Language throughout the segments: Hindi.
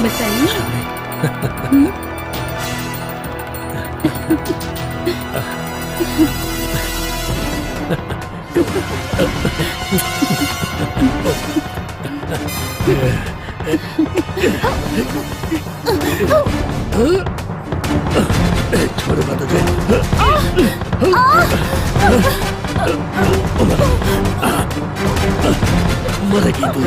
बताइए। छोड़ूंगा तुझे। मरेगी तू।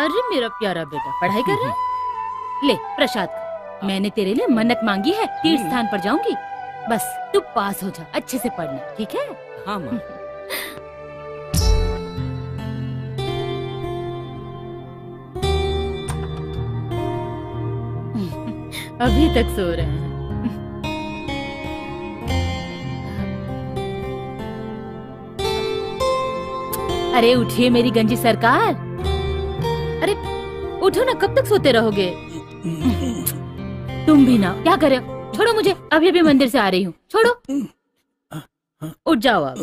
अरे मेरा प्यारा बेटा पढ़ाई कर रहा है। ले प्रसाद, मैंने तेरे लिए मन्नत मांगी है, तीर्थ स्थान पर जाऊंगी। बस तू पास हो जा, अच्छे से पढ़ना, ठीक है? हाँ माँ। अभी तक सो रहे हैं। अरे उठिए मेरी गंजी सरकार। अरे उठो ना, कब तक सोते रहोगे? तुम भी ना, क्या करे? छोड़ो मुझे, अभी अभी मंदिर से आ रही हूँ, छोड़ो। उठ जाओ अब।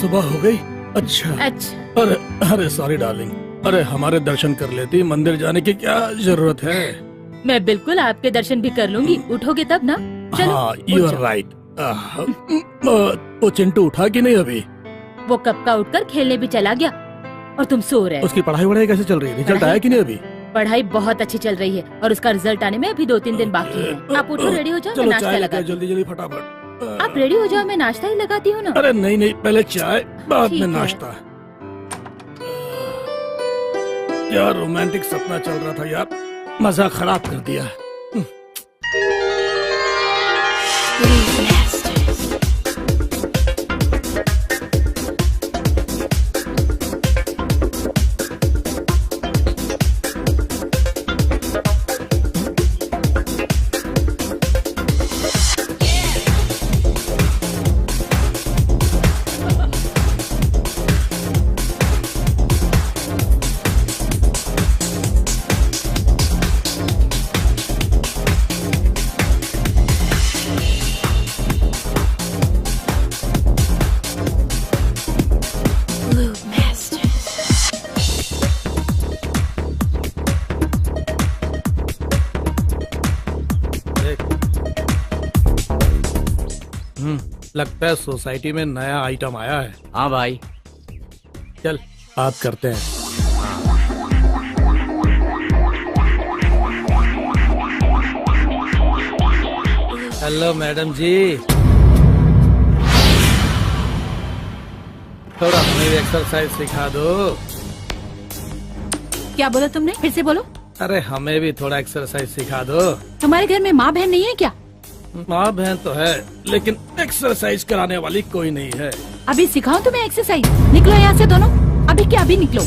सुबह हो गई? अच्छा। अरे अरे सॉरी डार्लिंग, अरे हमारे दर्शन कर लेती, मंदिर जाने की क्या जरूरत है? मैं बिल्कुल आपके दर्शन भी कर लूंगी, उठोगे तब ना। चलो, हाँ यू आर राइट। वो चिंटू उठा कि नहीं अभी? वो कब का उठकर खेलने भी चला गया और तुम सो रहे। उसकी पढ़ाई वढ़ाई कैसे चल रही है? रिजल्ट आया कि नहीं अभी? पढ़ाई बहुत अच्छी चल रही है और उसका रिजल्ट आने में अभी 2-3 दिन बाकी है। आप उठो, रेडी हो जाओ, मैं नाश्ता लगा। जल्दी जल्दी फटाफट। आप रेडी हो जाओ, मैं नाश्ता ही लगाती हूँ ना। अरे नहीं नहीं, पहले चाय बाद में नाश्ता। क्या रोमांटिक सपना चल रहा था यार, मजा खराब कर दिया। लगता है सोसाइटी में नया आइटम आया है। हाँ भाई, चल बात करते हैं। हेलो मैडम जी, थोड़ा हमें भी एक्सरसाइज सिखा दो। क्या बोला तुमने? फिर से बोलो। अरे हमें भी थोड़ा एक्सरसाइज सिखा दो। तुम्हारे घर में माँ बहन नहीं है क्या? माँ बहन तो है, लेकिन एक्सरसाइज कराने वाली कोई नहीं है। अभी सिखाऊं तुम्हें एक्सरसाइज? निकलो यहाँ से दोनों, अभी क्या अभी निकलो।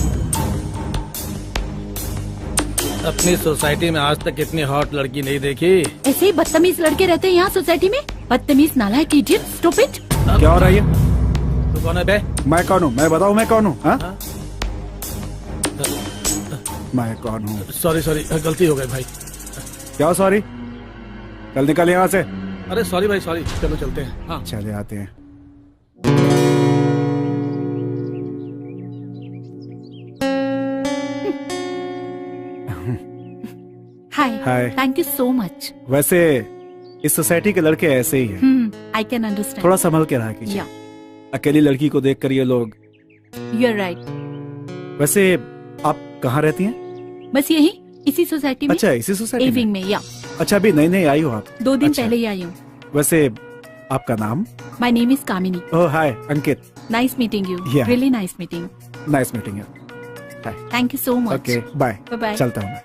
अपनी सोसाइटी में आज तक इतनी हॉट लड़की नहीं देखी। ऐसे ही बदतमीज लड़के रहते हैं यहाँ सोसाइटी में। बदतमीज, नालायक, इडियट, स्टूपिड। क्या हो रहा है? तू कौन है बे? मैं कौन हूँ? मैं बताऊँ मैं कौन हूँ? मैं कौन हूँ? सॉरी सॉरी, गलती हो गई भाई। क्या सॉरी? कल निकल यहाँ से। अरे सॉरी भाई सॉरी, चलो चलते हैं। हाँ चले आते हैं। Hi hi. Thank you so much. वैसे इस सोसाइटी के लड़के ऐसे ही हैं। I can understand. थोड़ा संभल के रहा कीजिए। अकेली लड़की को देखकर ये लोग। You are right. वैसे आप कहाँ रहती हैं? बस यही, इसी सोसाइटी में। अच्छा, इसी सोसाइटी एविंग में। या अच्छा, अभी नई नई आई हो आप? 2 दिन अच्छा। पहले ही आई हूँ। वैसे आपका नाम? My name is Kamini. Oh hi, Ankit. Nice meeting you. Yeah. Really nice meeting. Nice meeting you. Thank you so much. Okay bye. Bye. चलता हूँ मैं।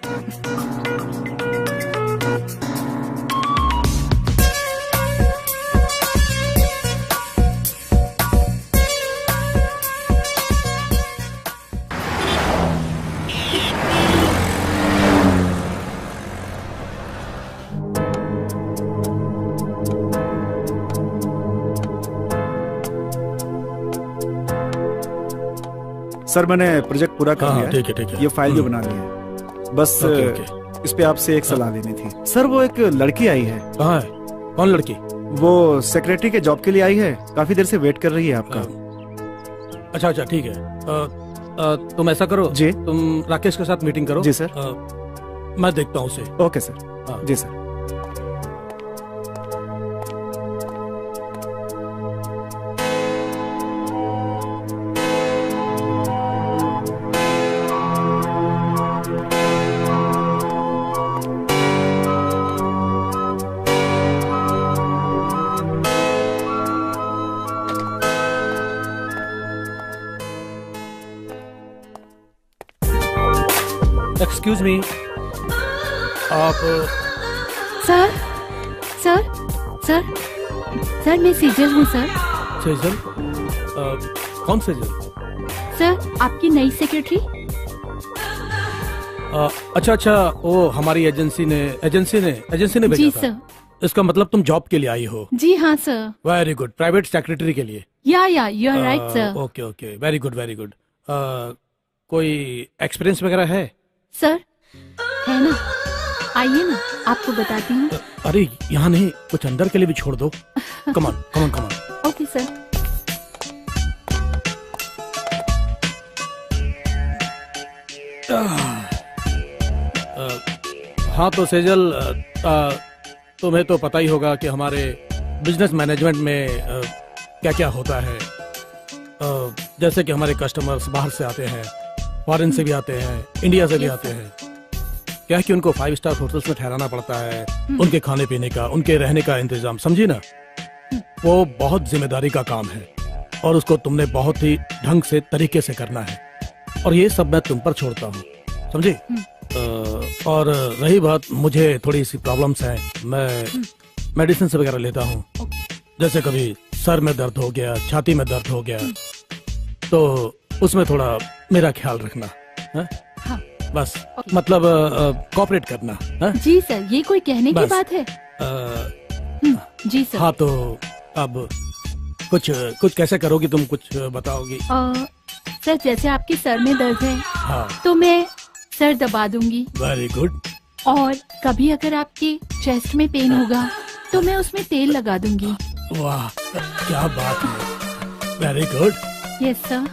सर मैंने प्रोजेक्ट पूरा कर लिया है। ठीक है ठीक है। ये फाइल भी बना ली है। बस ओके। इस पे आपसे एक सलाह लेनी थी। सर वो एक लड़की आई है। कहाँ है? कौन लड़की? वो सेक्रेटरी के जॉब के लिए आई है। काफी देर से वेट कर रही है आपका। अच्छा अच्छा ठीक है। तुम ऐसा करो जी। तुम राकेश के साथ मीटिंग करो। जी सर। मैं देखता हूँ उसे। Okay sir. हाँ। जी सर। एक्सक्यूज मी, आप सर सर सर सर मैं सेजल हूँ सर। सेजल? कौन सेजल? सर आपकी नई सेक्रेटरी। अच्छा अच्छा, वो हमारी एजेंसी ने भेजा जी था। सर। इसका मतलब तुम जॉब के लिए आई हो? जी हाँ sir. Very good. Private secretary के लिए? या you are right sir. Okay okay, very good very good. कोई एक्सपीरियंस वगैरह है? सर है ना, आइए ना आपको बताती हूँ। अरे यहाँ नहीं, कुछ अंदर के लिए भी छोड़ दो। Come on come on come on. Okay sir. हाँ तो सेजल, तुम्हें तो पता ही होगा कि हमारे बिजनेस मैनेजमेंट में क्या क्या होता है। जैसे कि हमारे कस्टमर्स बाहर से आते हैं, फॉरेन से भी आते हैं, इंडिया से भी आते हैं। क्या है कि उनको 5 स्टार होटल्स में ठहराना पड़ता है। उनके खाने पीने का, उनके रहने का इंतजाम, समझी ना, वो बहुत जिम्मेदारी का काम है और उसको तुमने बहुत ही ढंग से, तरीके से करना है। और ये सब मैं तुम पर छोड़ता हूँ, समझी? और रही बात, मुझे थोड़ी सी प्रॉब्लम्स हैं। मैं मेडिसिन वगैरह लेता हूँ। जैसे कभी सर में दर्द हो गया, छाती में दर्द हो गया, तो उसमें थोड़ा मेरा ख्याल रखना है? हाँ। बस मतलब कोऑपरेट करना है? जी सर, ये कोई कहने की बस। बात है? जी सर। हाँ तो अब कुछ कैसे करोगी तुम, कुछ बताओगी? सर जैसे आपके सर में दर्द है, हाँ। तो मैं सर दबा दूंगी। Very good. और कभी अगर आपके चेस्ट में पेन होगा तो मैं उसमें तेल लगा दूंगी। वाह क्या बात है, वेरी गुड। Yes sir.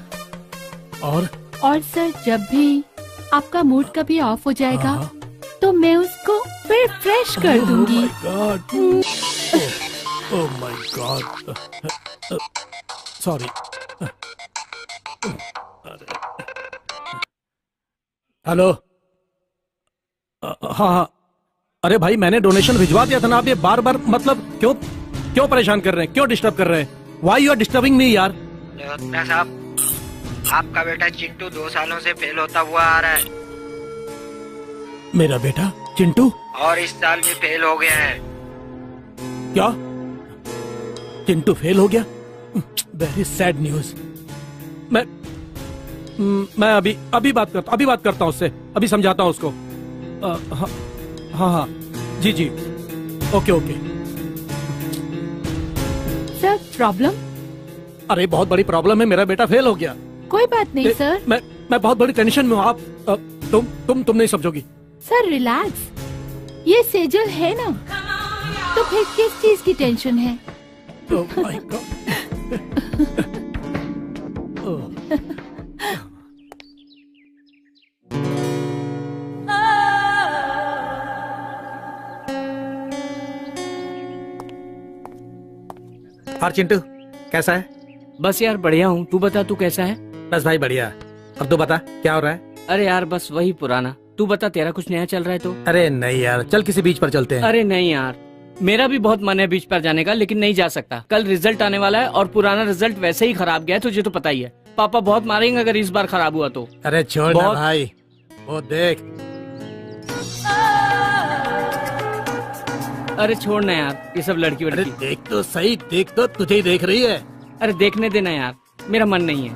और सर जब भी आपका मूड कभी ऑफ हो जाएगा तो मैं उसको फिर फ्रेश कर दूंगी। Oh my God, sorry. Hello. हाँ, अरे भाई मैंने डोनेशन भिजवा दिया था ना। आप ये बार बार मतलब क्यों परेशान कर रहे हैं, क्यों डिस्टर्ब कर रहे हैं? Why you are disturbing me यार? साहब आपका बेटा चिंटू 2 सालों से फेल होता हुआ आ रहा है मेरा बेटा चिंटू? और इस साल भी फेल हो गया है। क्या? चिंटू फेल हो गया? Very sad news. मैं अभी बात करता हूँ उससे, अभी समझाता हूँ उसको। हाँ हाँ हाँ, जी जी, ओके ओके। Sir problem? अरे बहुत बड़ी प्रॉब्लम है, मेरा बेटा फेल हो गया। कोई बात नहीं सर। मैं बहुत बड़ी टेंशन में हूँ। आप तुम नहीं समझोगी। सर रिलैक्स, ये सेजल है ना, तो फिर किस चीज की टेंशन है? Oh my God. और चिंटू कैसा है? बस यार बढ़िया हूँ, तू बता तू कैसा है? बस भाई बढ़िया। अब तू बता क्या हो रहा है? अरे यार बस वही पुराना, तू बता तेरा कुछ नया चल रहा है तो? अरे नहीं यार, चल किसी बीच पर चलते हैं। अरे नहीं यार, मेरा भी बहुत मन है बीच पर जाने का, लेकिन नहीं जा सकता। कल रिजल्ट आने वाला है और पुराना रिजल्ट वैसे ही खराब गया है, तुझे तो पता ही है। पापा बहुत मारेंगे अगर इस बार खराब हुआ तो। अरे छोड़ ना भाई, वो देख। अरे छोड़ ना यार, ये सब लड़की अरे वड़की। देख तो सही, देख तो, तुझे ही देख रही है। अरे देखने देना यार, मेरा मन नहीं है।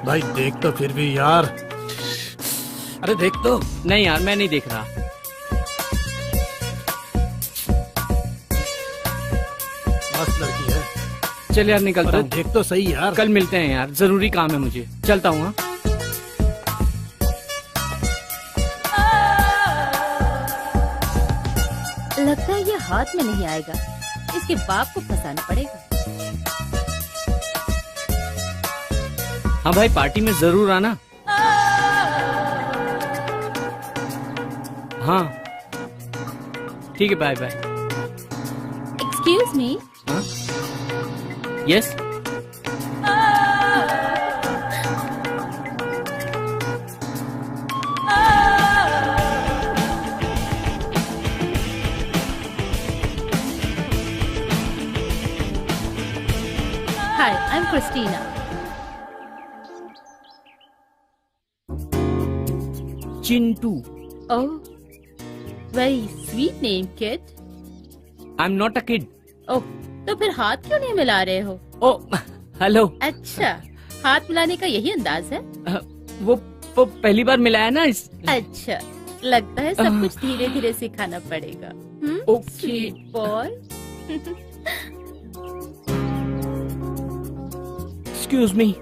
भाई देख तो फिर भी यार। अरे देख तो। नहीं यार मैं नहीं देख रहा। मस्त लड़की है। चल यार निकलता अरे हूँ। देख तो सही यार। कल मिलते हैं यार, जरूरी काम है मुझे, चलता हूँ। हाँ लगता है ये हाथ में नहीं आएगा, इसके बाप को फंसाना पड़ेगा। हाँ भाई, पार्टी में जरूर आना। हाँ ठीक है, बाय बाय। Excuse me. हाँ yes. Hi, I'm Christina. Chintu. Oh, very sweet name, kid. I am not a kid. Oh, तो फिर हाथ क्यों नहीं मिला रहे हो? Oh hello. अच्छा, हाथ मिलाने का यही अंदाज है? वो पहली बार मिला है ना इस। अच्छा, लगता है सब कुछ धीरे धीरे सिखाना पड़ेगा। Okay. Sweet boy. Excuse me.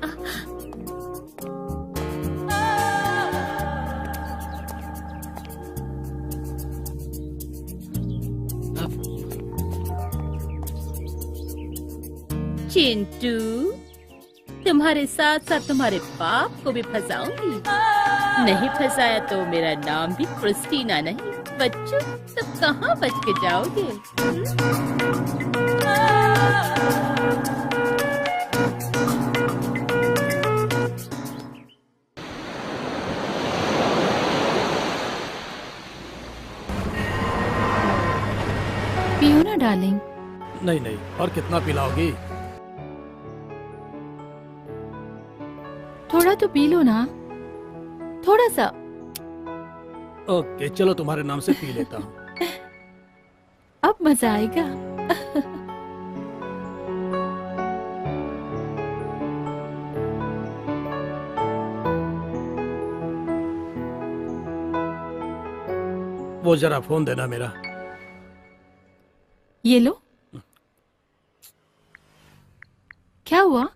Chintu, तुम्हारे साथ साथ तुम्हारे बाप को भी फंसाऊंगी। नहीं फंसाया तो मेरा नाम भी क्रिस्टीना नहीं। बच्चों, तब कहाँ बच के जाओगे? पियो ना डार्लिंग। नहीं नहीं, और कितना पिलाओगी? थोड़ा तो पी लो ना, थोड़ा सा। ओके चलो, तुम्हारे नाम से पी लेता हूँ। अब मजा आएगा। वो जरा फोन देना मेरा। ये लो। क्या हुआ?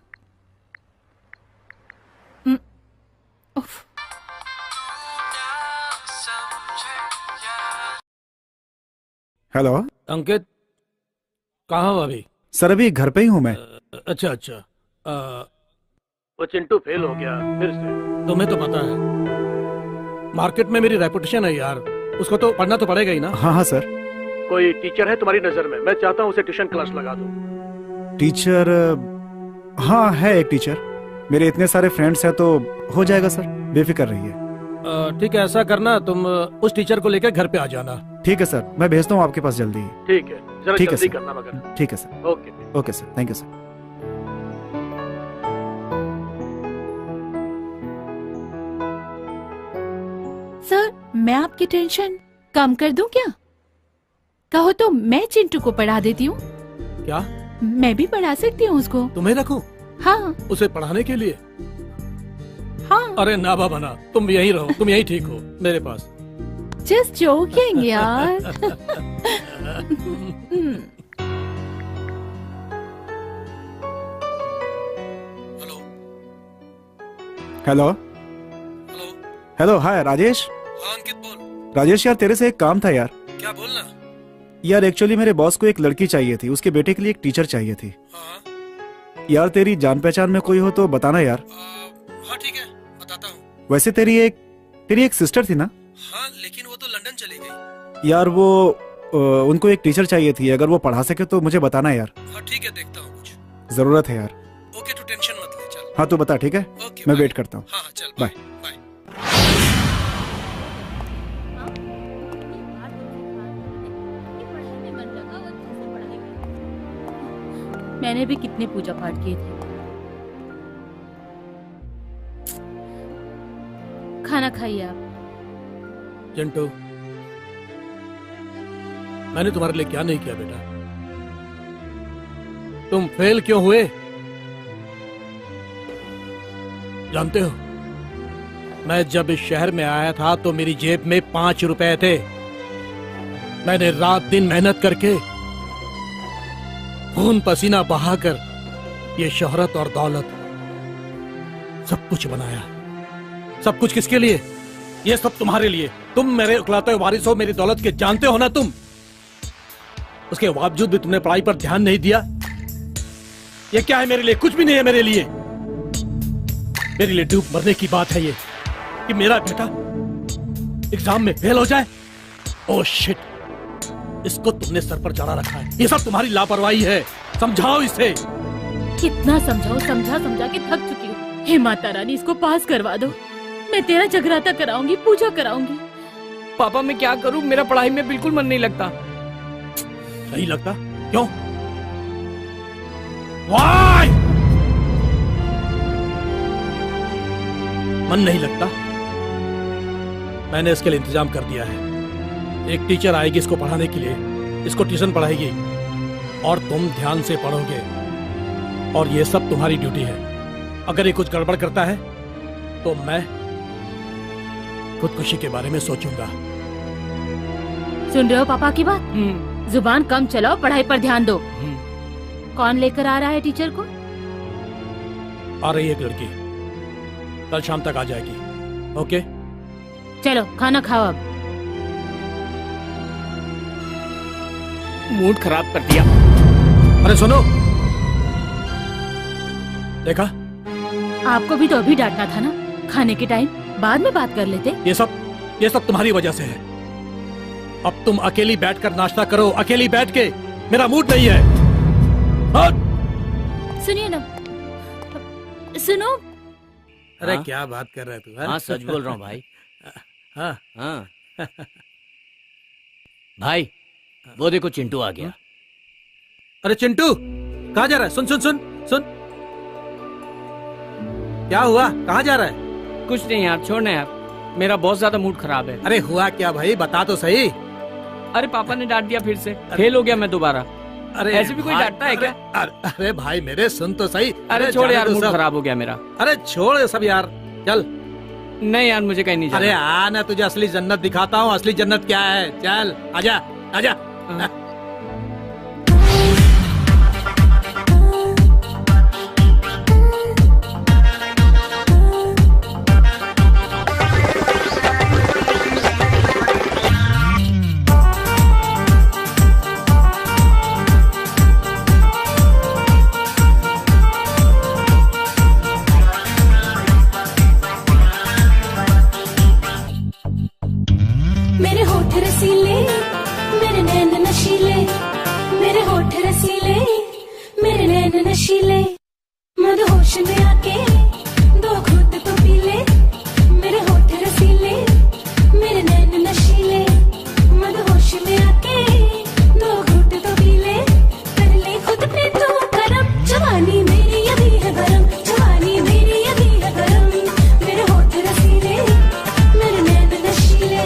उफ। हेलो अंकित, कहाँ हो अभी? सर, अभी घर पे ही हूँ मैं। अच्छा अच्छा। वो चिंटू फेल हो गया फिर से। तुम्हें तो पता है, मार्केट में मेरी रेपुटेशन है यार, उसको तो पढ़ना तो पड़ेगा ही ना। हाँ हाँ सर। कोई टीचर है तुम्हारी नजर में? मैं चाहता हूँ उसे ट्यूशन क्लास लगा दूं। टीचर? हाँ है एक टीचर, मेरे इतने सारे फ्रेंड्स हैं तो हो जाएगा सर, बेफिक्र रहिए। ठीक है, ऐसा करना, तुम उस टीचर को लेकर घर पे आ जाना। ठीक है सर, मैं भेजता हूँ आपके पास जल्दी ही। ठीक है, जरा ठीक है जल्दी सर। करना मगर। ठीक है sir. Okay. Okay sir, thank you sir. मैं आपकी टेंशन कम कर दूं क्या? कहो तो मैं चिंटू को पढ़ा देती हूँ। क्या? मैं भी पढ़ा सकती हूँ उसको। तुम्हें रखूं? हाँ उसे पढ़ाने के लिए? हाँ। अरे ना बाबा ना, तुम यहीं रहो, तुम यहीं ठीक हो मेरे पास। जस्ट जोकिंग यार। Hello hello hi Rajesh. हाँ अंकित बोल। राजेश यार तेरे से एक काम था यार। क्या बोलना? यार एक्चुअली मेरे बॉस को एक लड़की चाहिए थी, उसके बेटे के लिए एक टीचर चाहिए थी। हाँ यार तेरी जान पहचान में कोई हो तो बताना यार। हाँ ठीक है, बताता हूँ। वैसे तेरी एक सिस्टर थी ना? हाँ लेकिन वो तो लंदन चली गई। यार वो उनको एक टीचर चाहिए थी, अगर वो पढ़ा सके तो मुझे बताना यार। हाँ ठीक है, देखता हूँ कुछ। जरूरत है यार। ओके तू टेंशन मत ले, चल। हाँ तो बता, ठीक है? ओके, मैं बाय। वेट करता हूँ। हाँ हाँ चल, बाय। बाय। मैंने भी कितने पूजा पाठ किए थे। खाना खाइए आप। चिंटू, मैंने तुम्हारे लिए क्या नहीं किया बेटा? तुम फेल क्यों हुए जानते हो? मैं जब इस शहर में आया था तो मेरी जेब में 5 रुपए थे। मैंने रात दिन मेहनत करके, खून पसीना बहाकर ये शोहरत और दौलत सब कुछ बनाया। सब कुछ किसके लिए? ये सब तुम्हारे लिए। तुम मेरे उकलाते वारिस हो, मेरी दौलत के जानते हो ना तुम। उसके बावजूद भी तुमने पढ़ाई पर ध्यान नहीं दिया। ये क्या है मेरे लिए? कुछ भी नहीं है मेरे लिए। मेरे लिए डूब मरने की बात है ये कि मेरा बेटा एग्जाम में फेल हो जाए। ओह शिट, इसको तुमने सर पर चढ़ा रखा है। ये सब तुम्हारी लापरवाही है। समझाओ इसे। कितना समझाओ, समझा के थक चुकी हूँ। हे माता रानी, इसको पास करवा दो। मैं तेरा जगराता कराऊंगी, पूजा कराऊंगी। पापा मैं क्या करूं, मेरा पढ़ाई में बिल्कुल मन नहीं लगता। नहीं लगता? क्यों? वाई मन नहीं लगता? मैंने इसके लिए इंतजाम कर दिया है। एक टीचर आएगी इसको पढ़ाने के लिए, इसको ट्यूशन पढ़ाएगी और तुम ध्यान से पढ़ोगे। और ये सब तुम्हारी ड्यूटी है। अगर ये कुछ गड़बड़ करता है तो मैं खुदकुशी के बारे में सोचूंगा। सुन रहे हो पापा की बात? जुबान कम चलाओ, पढ़ाई पर ध्यान दो। कौन लेकर आ रहा है टीचर को? आ रही है एक लड़की, कल शाम तक आ जाएगी। ओके चलो खाना खाओ अब। मूड खराब कर दिया। अरे सुनो, देखा? आपको भी तो अभी डांटना था ना, खाने के टाइम। बाद में बात कर लेते। ये सब तुम्हारी वजह से है। अब तुम अकेली बैठकर नाश्ता करो, अकेली बैठ के। मेरा मूड नहीं है। हाँ? सुनिए ना, सुनो। अरे हाँ? क्या बात कर रहा है तू? हाँ सच बोल रहा हूँ भाई। हाँ हाँ भाई, वो देखो चिंटू आ गया। अरे चिंटू कहाँ जा रहा है? सुन सुन सुन सुन, क्या हुआ? कहाँ जा रहा है? कुछ नहीं यार, छोड़ना यार, मेरा बहुत ज्यादा मूड खराब है। अरे हुआ क्या भाई, बता तो सही। अरे पापा ने डांट दिया फिर से, फेल हो गया मैं दोबारा। अरे ऐसे भी कोई भाई, डांटता है क्या? अरे भाई मेरे सुन तो सही। अरे छोड़ जाने यार, दो मूड सब। खराब हो गया मेरा। अरे छोड़ ये सब यार, चल। नहीं यार, मुझे कहीं नहीं अरे जाना। आ ना, तुझे असली जन्नत दिखाता हूँ। असली जन्नत क्या है, चल आजा आजा। मेरे होठ रसीले, मेरे नैन नशीले, मेरे होठ रसीले, मेरे नैन नशीले, मदहोश में आके दो घूंट तो पी ले। मेरे होठ रसीले, मेरे नैन नशीले, मदहोश में आके दो घूंट तो पी ले। कर ले खुद पे तो करम, जवानी मेरी अभी है गरम, जवानी मेरी अभी है गरम। मेरे होठ रसीले, मेरे नैन नशीले,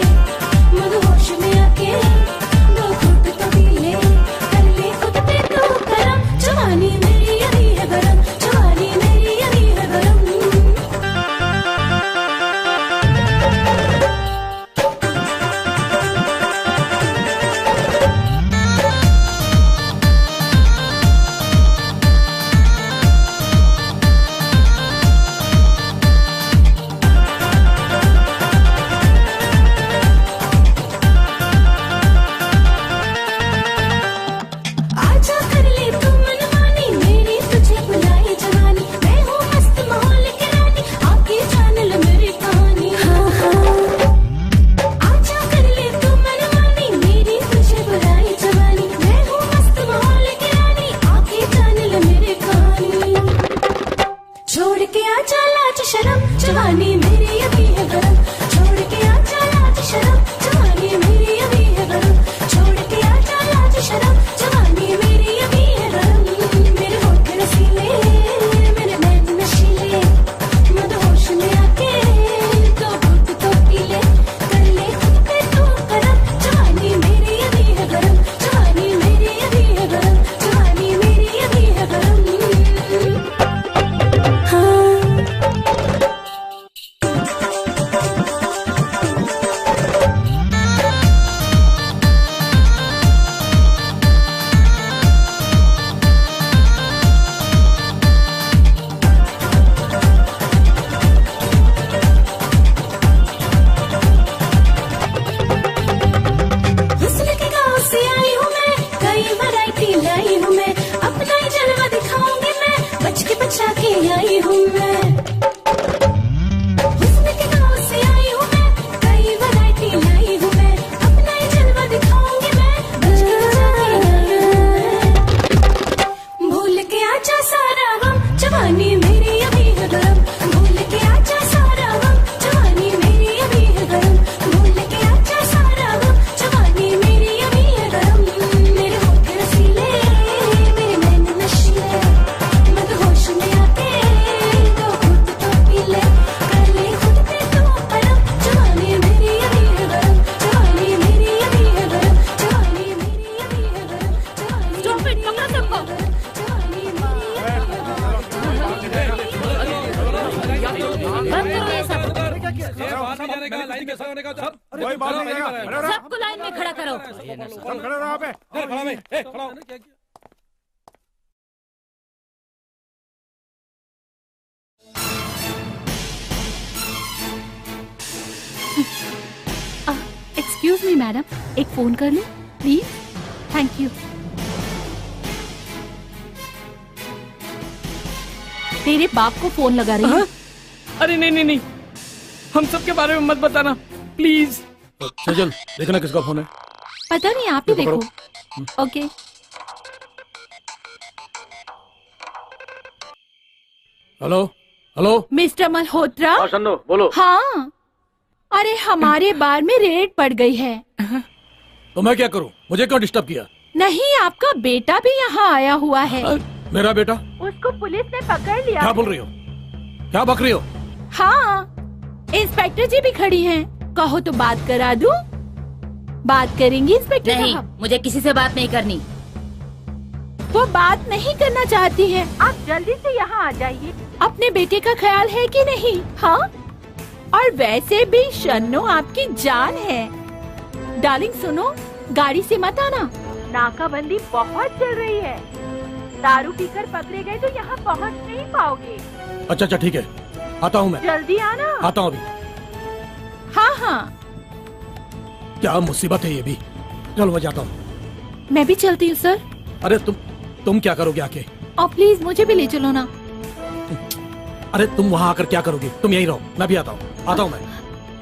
जाने का, लाइन में खड़ा होने का, सब कोई बात नहीं करेगा। अरे, अरे, सबको लाइन में खड़ा करो। सब खड़े रहो यहाँ पे। खड़ा भाई, खड़ा हो। एक्सक्यूज मी मैडम, एक फोन कर लूं प्लीज? Thank you. तेरे बाप को फोन लगा रही हूँ। अरे नहीं नहीं नहीं, हम सब के बारे में मत बताना प्लीज। सेजल, देखना किसका फोन है। पता नहीं, आप ही देखो, देखो। Okay. Hello hello, mister Malhotra. शन्नो बोलो। हाँ, अरे हमारे बार में रेड पड़ गई है। तो मैं क्या करूं? मुझे क्यों डिस्टर्ब किया? नहीं, आपका बेटा भी यहाँ आया हुआ है। मेरा बेटा? उसको पुलिस ने पकड़ लिया। क्या बोल रही हो? क्या बक रही हो? हाँ, इंस्पेक्टर जी भी खड़ी हैं। कहो तो बात करा दूं? बात करेंगी इंस्पेक्टर नहीं, साहब? मुझे किसी से बात नहीं करनी। वो बात नहीं करना चाहती है। आप जल्दी से यहाँ आ जाइए। अपने बेटे का ख्याल है कि नहीं? हाँ, और वैसे भी शन्नो आपकी जान है। डार्लिंग सुनो, गाड़ी से मत आना, नाकाबंदी बहुत चल रही है। दारू पीकर पकड़े गए तो यहाँ पहुँच नहीं पाओगे। अच्छा अच्छा ठीक है, आता हूँ मैं। जल्दी आना। आता हूँ अभी। हाँ हाँ, क्या मुसीबत है ये भी। चलो मैं जाता हूँ। मैं भी चलती हूँ सर। अरे तुम क्या करोगे आके? और प्लीज मुझे भी ले चलो ना। अरे तुम वहाँ आकर क्या करोगे? तुम यहीं रहो, मैं भी आता हूँ मैं।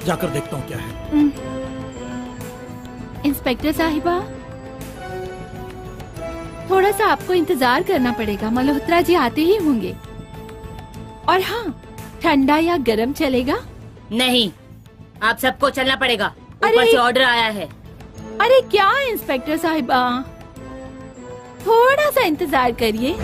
जाकर देखता हूँ क्या है। इंस्पेक्टर साहिबा, थोड़ा सा आपको इंतजार करना पड़ेगा। मल्होत्रा जी आते ही होंगे। और हाँ, ठंडा या गरम चलेगा? नहीं, आप सबको चलना पड़ेगा। अरे- ऊपर से ऑर्डर आया है। अरे क्या इंस्पेक्टर साहिबा, थोड़ा सा इंतजार करिए।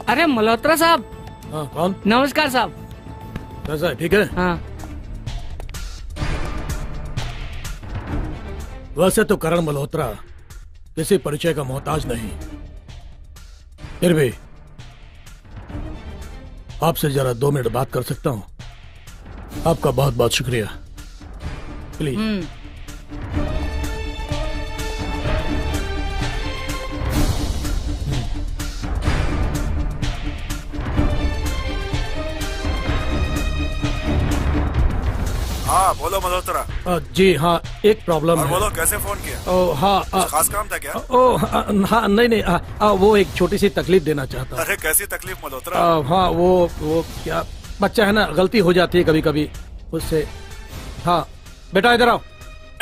अरे मल्होत्रा साहब। हाँ कौन? नमस्कार साहब। कैसा है? ठीक है। हाँ, वैसे तो करण मल्होत्रा किसी परिचय का मोहताज नहीं, फिर भी आपसे जरा 2 मिनट बात कर सकता हूँ? आपका बहुत बहुत शुक्रिया। प्लीज। हाँ बोलो मल्होत्रा। जी हाँ, एक प्रॉब्लम और है। बोलो कैसे फोन किया? ओ हाँ, खास काम था क्या? हाँ नहीं नहीं, वो एक छोटी सी तकलीफ देना चाहता हूँ। अरे कैसी तकलीफ मल्होत्रा? हाँ वो क्या, बच्चा है ना, गलती हो जाती है कभी कभी उससे। हाँ बेटा इधर आओ।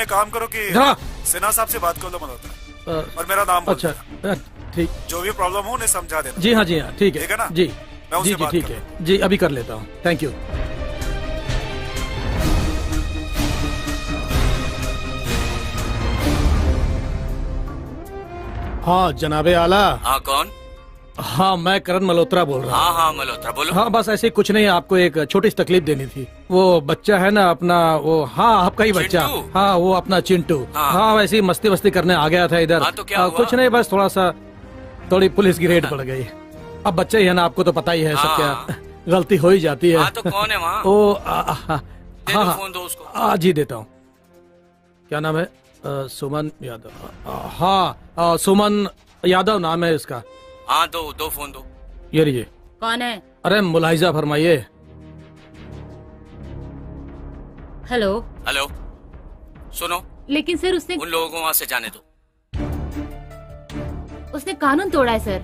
एक काम करो कि हाँ। सिन्हा साहब से बात कर लो मल्होत्रा, अ, और मेरा नाम बोल अच्छा देना। ठीक। जो भी प्रॉब्लम हो उन्हें समझा देना। जी हाँ ठीक ठीक है ना? जी मैं उनसे जी बात ठीक कर है जी, अभी कर लेता हूँ। Thank you. हाँ जनाबे आला। हाँ कौन? हाँ मैं करण मल्होत्रा बोल रहा हूँ। हाँ हाँ मल्होत्रा बोलो। हाँ बस ऐसे कुछ नहीं, आपको एक छोटी सी तकलीफ देनी थी। वो बच्चा है ना अपना, वो हाँ आपका ही बच्चा। चिंटू? हाँ वो अपना चिंटू। हाँ। हाँ वैसे ही मस्ती वस्ती करने आ गया था इधर। हाँ, तो क्या हुआ? कुछ नहीं, बस थोड़ी पुलिस की रेड पड़ गई। अब बच्चा ही है ना, आपको तो पता ही है सब। हाँ। क्या गलती हो ही जाती है। हाँ तो कौन है वहाँ? ओ दे दो फोन दो उसको। जी देता हूँ। क्या नाम है? सुमन यादव। हाँ सुमन यादव नाम है इसका। हाँ दो फोन दो। ये लीजिए। कौन है? अरे मुलाहिजा फरमाइए। हेलो। हेलो, सुनो, लेकिन सर उसने उन लोगों को वहाँ से जाने दो। कानून तोड़ा है सर।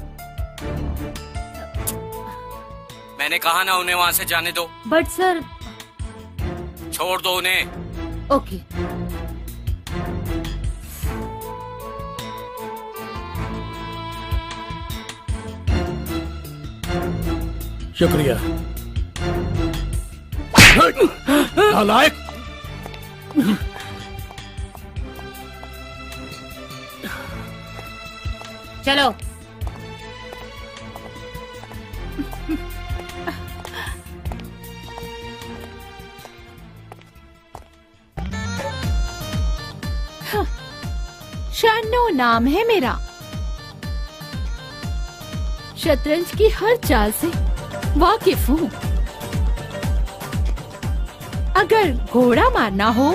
मैंने कहा ना उन्हें वहाँ से जाने दो। But sir. छोड़ दो उन्हें। ओके। शुक्रिया। नालायक। चलो। शन्नो नाम है मेरा। शतरंज की हर चाल से वाकिफ हूँ। अगर घोड़ा मारना हो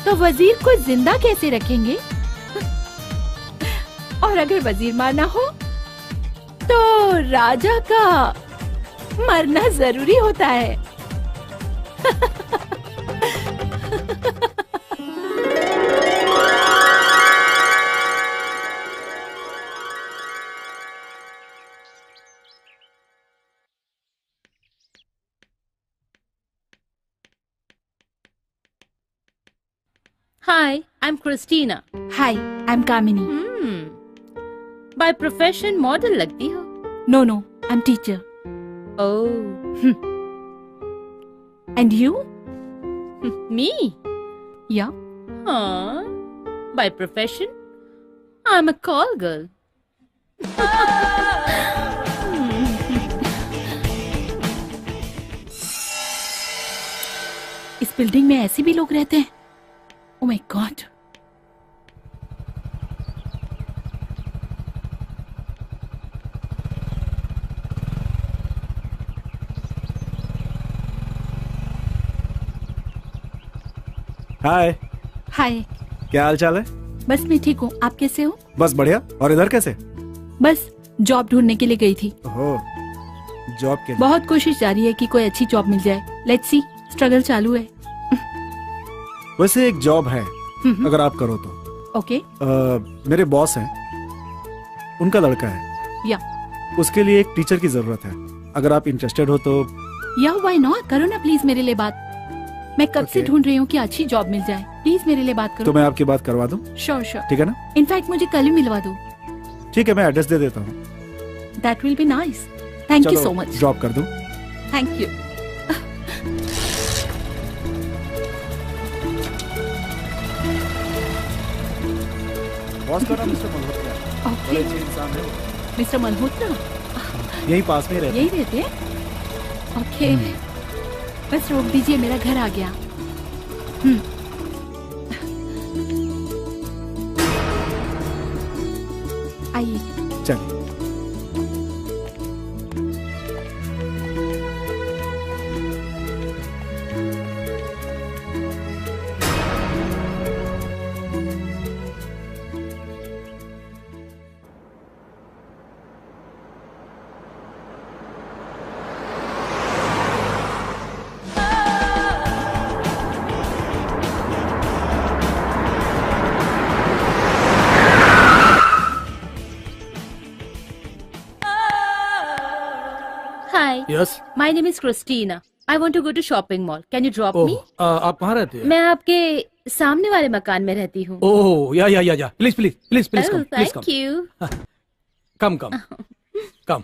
तो वजीर को जिंदा कैसे रखेंगे, और अगर वजीर मारना हो तो राजा का मरना जरूरी होता है। Hi, I'm Christina. Hi, I'm Kamini. By profession model लगती हो? No, no, I'm teacher. Oh. And you? Me? Yeah. Huh? By profession, I'm a call girl. इस बिल्डिंग में ऐसे भी लोग रहते हैं? Oh my God. हाय। हाय। क्या हाल चाल है? बस मैं ठीक हूँ, आप कैसे हो? बस बढ़िया। और इधर कैसे? बस जॉब ढूंढने के लिए गई थी। ओह, जॉब के लिए? बहुत कोशिश जारी है कि कोई अच्छी जॉब मिल जाए। लेट्स सी, स्ट्रगल चालू है। वैसे एक जॉब है, अगर आप करो तो। ओके। मेरे बॉस हैं, उनका लड़का है। या। उसके लिए एक टीचर की जरूरत है। अगर आप इंटरेस्टेड हो तो। या व्हाई नॉट, करो ना प्लीज मेरे लिए बात। मैं कब से ढूंढ रही हूँ कि अच्छी जॉब मिल जाए। प्लीज मेरे लिए बात करो। तो मैं आपकी बात करवा दूं? Sure sure. ठीक है ना? इनफैक्ट मुझे कल ही मिलवा दो। ठीक है, मैं एड्रेस दे देता हूँ। That will be nice. Thank you so much. Drop कर दूं? Thank you. बॉस का नाम मिस्टर मल्होत्रा है। बड़े अच्छे इंसान है वो। मिस्टर मल्होत्रा यही पास में रहते हैं। यही रहते हैं? ओके, बस रोक दीजिए, मेरा घर आ गया। आइए। चलिए। Hi. Yes. My name is Christina. I want to go to shopping mall. Can you drop me? आप कहाँ रहते हैं? मैं आपके सामने वाले मकान में रहती हूँ। ओह, या। Please please please please come. Thank you. Come.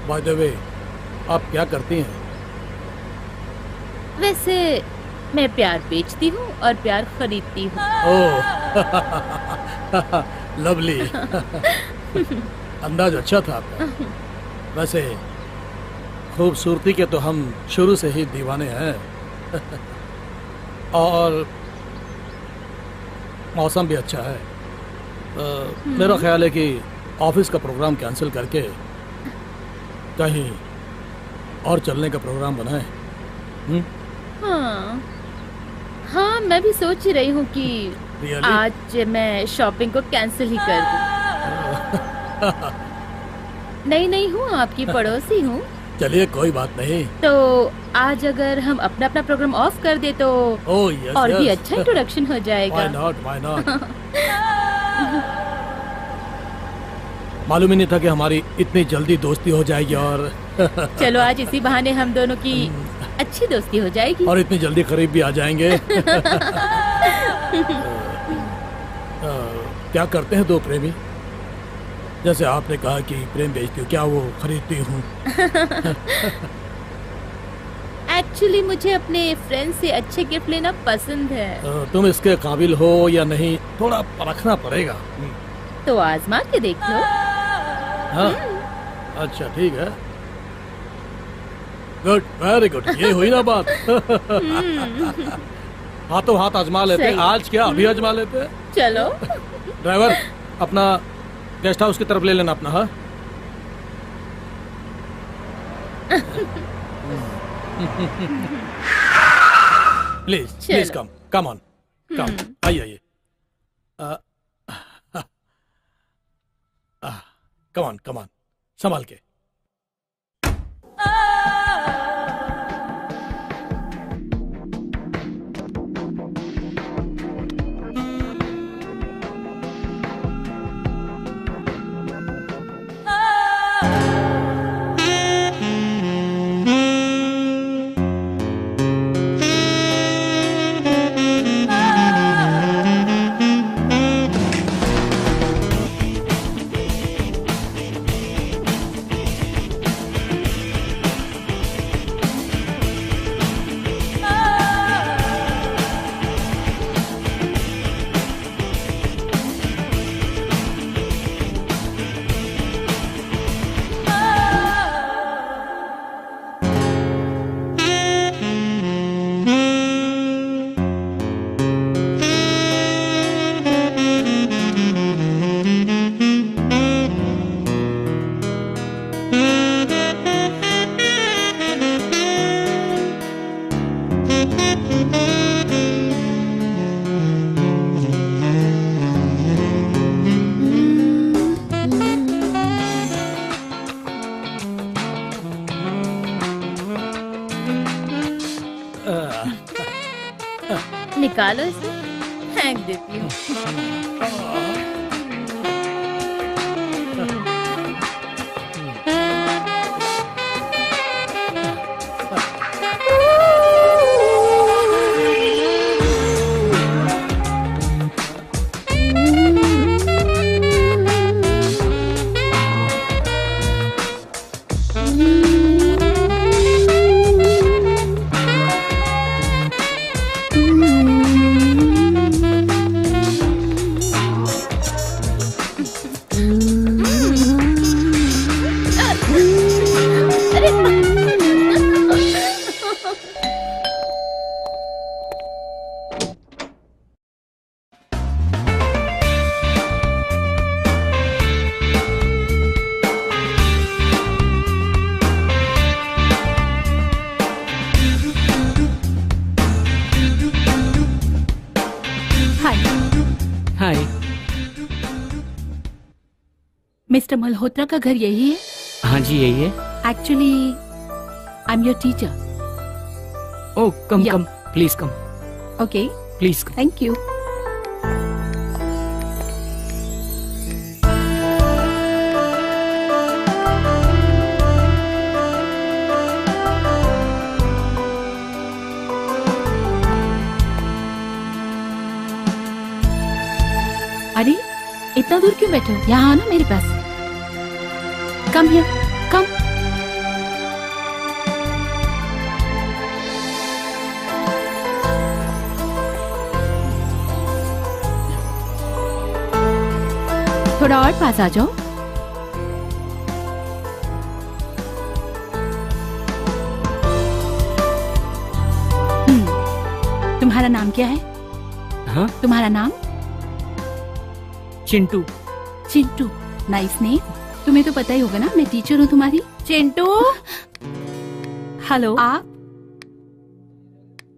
By the way, आप क्या करती हैं? वैसे मैं प्यार बेचती हूँ और प्यार खरीदती हूँ। ओह, लवली। अंदाज अच्छा था आपका। वैसे खूबसूरती के तो हम शुरू से ही दीवाने हैं। और मौसम भी अच्छा है। मेरा ख्याल है कि ऑफिस का प्रोग्राम कैंसिल करके कहीं और चलने का प्रोग्राम बनाए। हाँ, मैं भी सोच ही रही हूँ कि Really? आज मैं शॉपिंग को कैंसिल ही कर दूँ। नहीं हूँ, आपकी पड़ोसी हूँ। चलिए, कोई बात नहीं। तो आज अगर हम अपना अपना प्रोग्राम ऑफ कर दे तो yes, और भी yes. अच्छा इंट्रोडक्शन हो जाएगा। Why not? मालूम ही नहीं था कि हमारी इतनी जल्दी दोस्ती हो जाएगी। और चलो, आज इसी बहाने हम दोनों की अच्छी दोस्ती हो जाएगी। और इतनी जल्दी करीब भी आ जाएंगे। क्या करते हैं दो प्रेमी? जैसे आपने कहा कि प्रेम बेचती हूँ, क्या वो खरीदती हूँ? एक्चुअली मुझे अपने फ्रेंड से अच्छे गिफ्ट लेना पसंद है। तुम इसके काबिल हो या नहीं थोड़ा परखना पड़ेगा। तो आजमा के देख लो। हाँ अच्छा ठीक है, गुड, वेरी गुड, ये हुई ना बात। हाथों हाथ आजमा लेते, सही। आज क्या अभी आजमा लेते। चलो। ड्राइवर अपना गेस्ट हाउस की तरफ ले लेना अपना। हाँ प्लीज प्लीज चलो। कम ऑन कम, आइए आइए, कम ऑन संभाल के। निकालो इसे, फेंक देती हूँ। हाय। मिस्टर मल्होत्रा का घर यही है? हाँ जी यही है। Actually I am your teacher. Oh come Yeah. Come please come, okay please come. Thank you. अरे इतना दूर क्यों बैठे हो? यहाँ आओ ना मेरे पास। कम हियर, कम। थोड़ा और पास आ जाओ। तुम्हारा नाम क्या है? हाँ तुम्हारा नाम? चिंटू। Chintu, nice name. तुम्हें तो पता ही होगा ना मैं टीचर हूँ तुम्हारी। चिंटू, हेलो।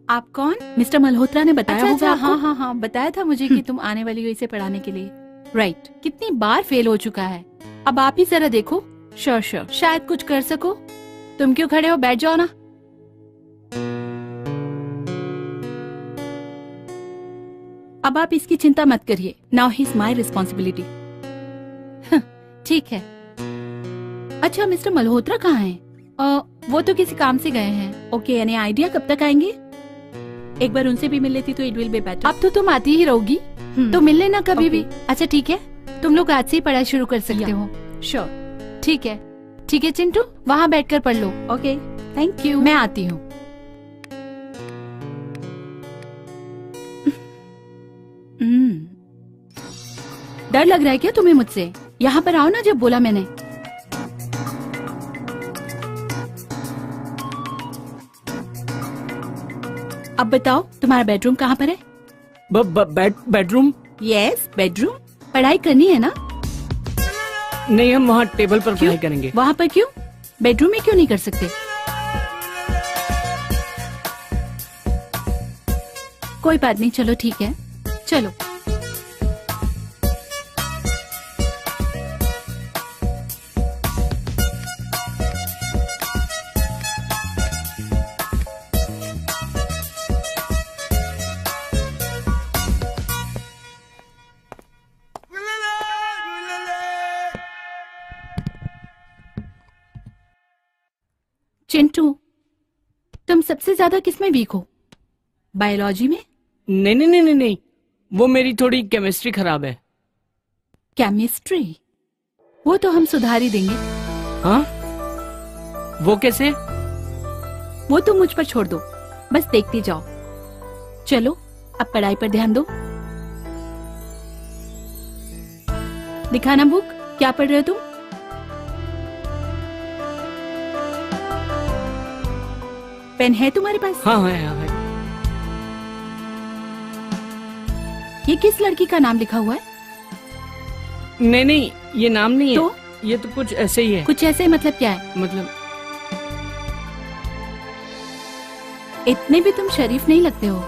आप कौन? मिस्टर मल्होत्रा ने बताया होगा आपको? हाँ हाँ हाँ बताया था मुझे कि तुम आने वाली हो इसे पढ़ाने के लिए। राइट। कितनी बार फेल हो चुका है, अब आप ही जरा देखो। श्योर श्योर, शायद कुछ कर सको। तुम क्यों खड़े हो, बैठ जाओ ना। अब आप इसकी चिंता मत करिए। Now he is my responsibility. ठीक है। अच्छा मिस्टर मल्होत्रा कहाँ हैं? वो तो किसी काम से गए हैं। ओके, एनी आइडिया कब तक आएंगे? एक बार उनसे भी मिल लेती तो इट विल बी बेटर। अब तो तुम आती ही रहोगी तो मिल लेना कभी भी। अच्छा ठीक है, तुम लोग आज से ही पढ़ाई शुरू कर सकते हो। श्योर, ठीक है। ठीक है चिंटू, वहाँ बैठकर पढ़ लो। Okay thank you. मैं आती हूँ। डर लग रहा है क्या तुम्हें मुझसे? यहाँ पर आओ ना, जब बोला मैंने। अब बताओ तुम्हारा बेडरूम कहाँ पर है? बेडरूम? Yes, bedroom. पढ़ाई करनी है ना? नहीं, हम वहाँ टेबल पर पढ़ाई करेंगे। वहाँ पर क्यों? बेडरूम में क्यों नहीं कर सकते? कोई बात नहीं, चलो ठीक है, चलो। चिंटू, तुम सबसे ज्यादा किसमें वीक हो? बायोलॉजी में? नहीं नहीं नहीं नहीं नहीं, वो मेरी थोड़ी केमिस्ट्री खराब है। केमिस्ट्री? वो तो हम सुधार ही देंगे। हाँ? वो कैसे? वो तो मुझ पर छोड़ दो, बस देखते जाओ। चलो अब पढ़ाई पर ध्यान दो। दिखाना बुक, क्या पढ़ रहे हो तुम? पेन है तुम्हारे पास? हाँ है। ये किस लड़की का नाम लिखा हुआ है? नहीं नहीं, ये नाम नहीं तो? है, ये तो कुछ ऐसे ही है। कुछ ऐसे मतलब क्या है? मतलब इतने भी तुम शरीफ नहीं लगते हो।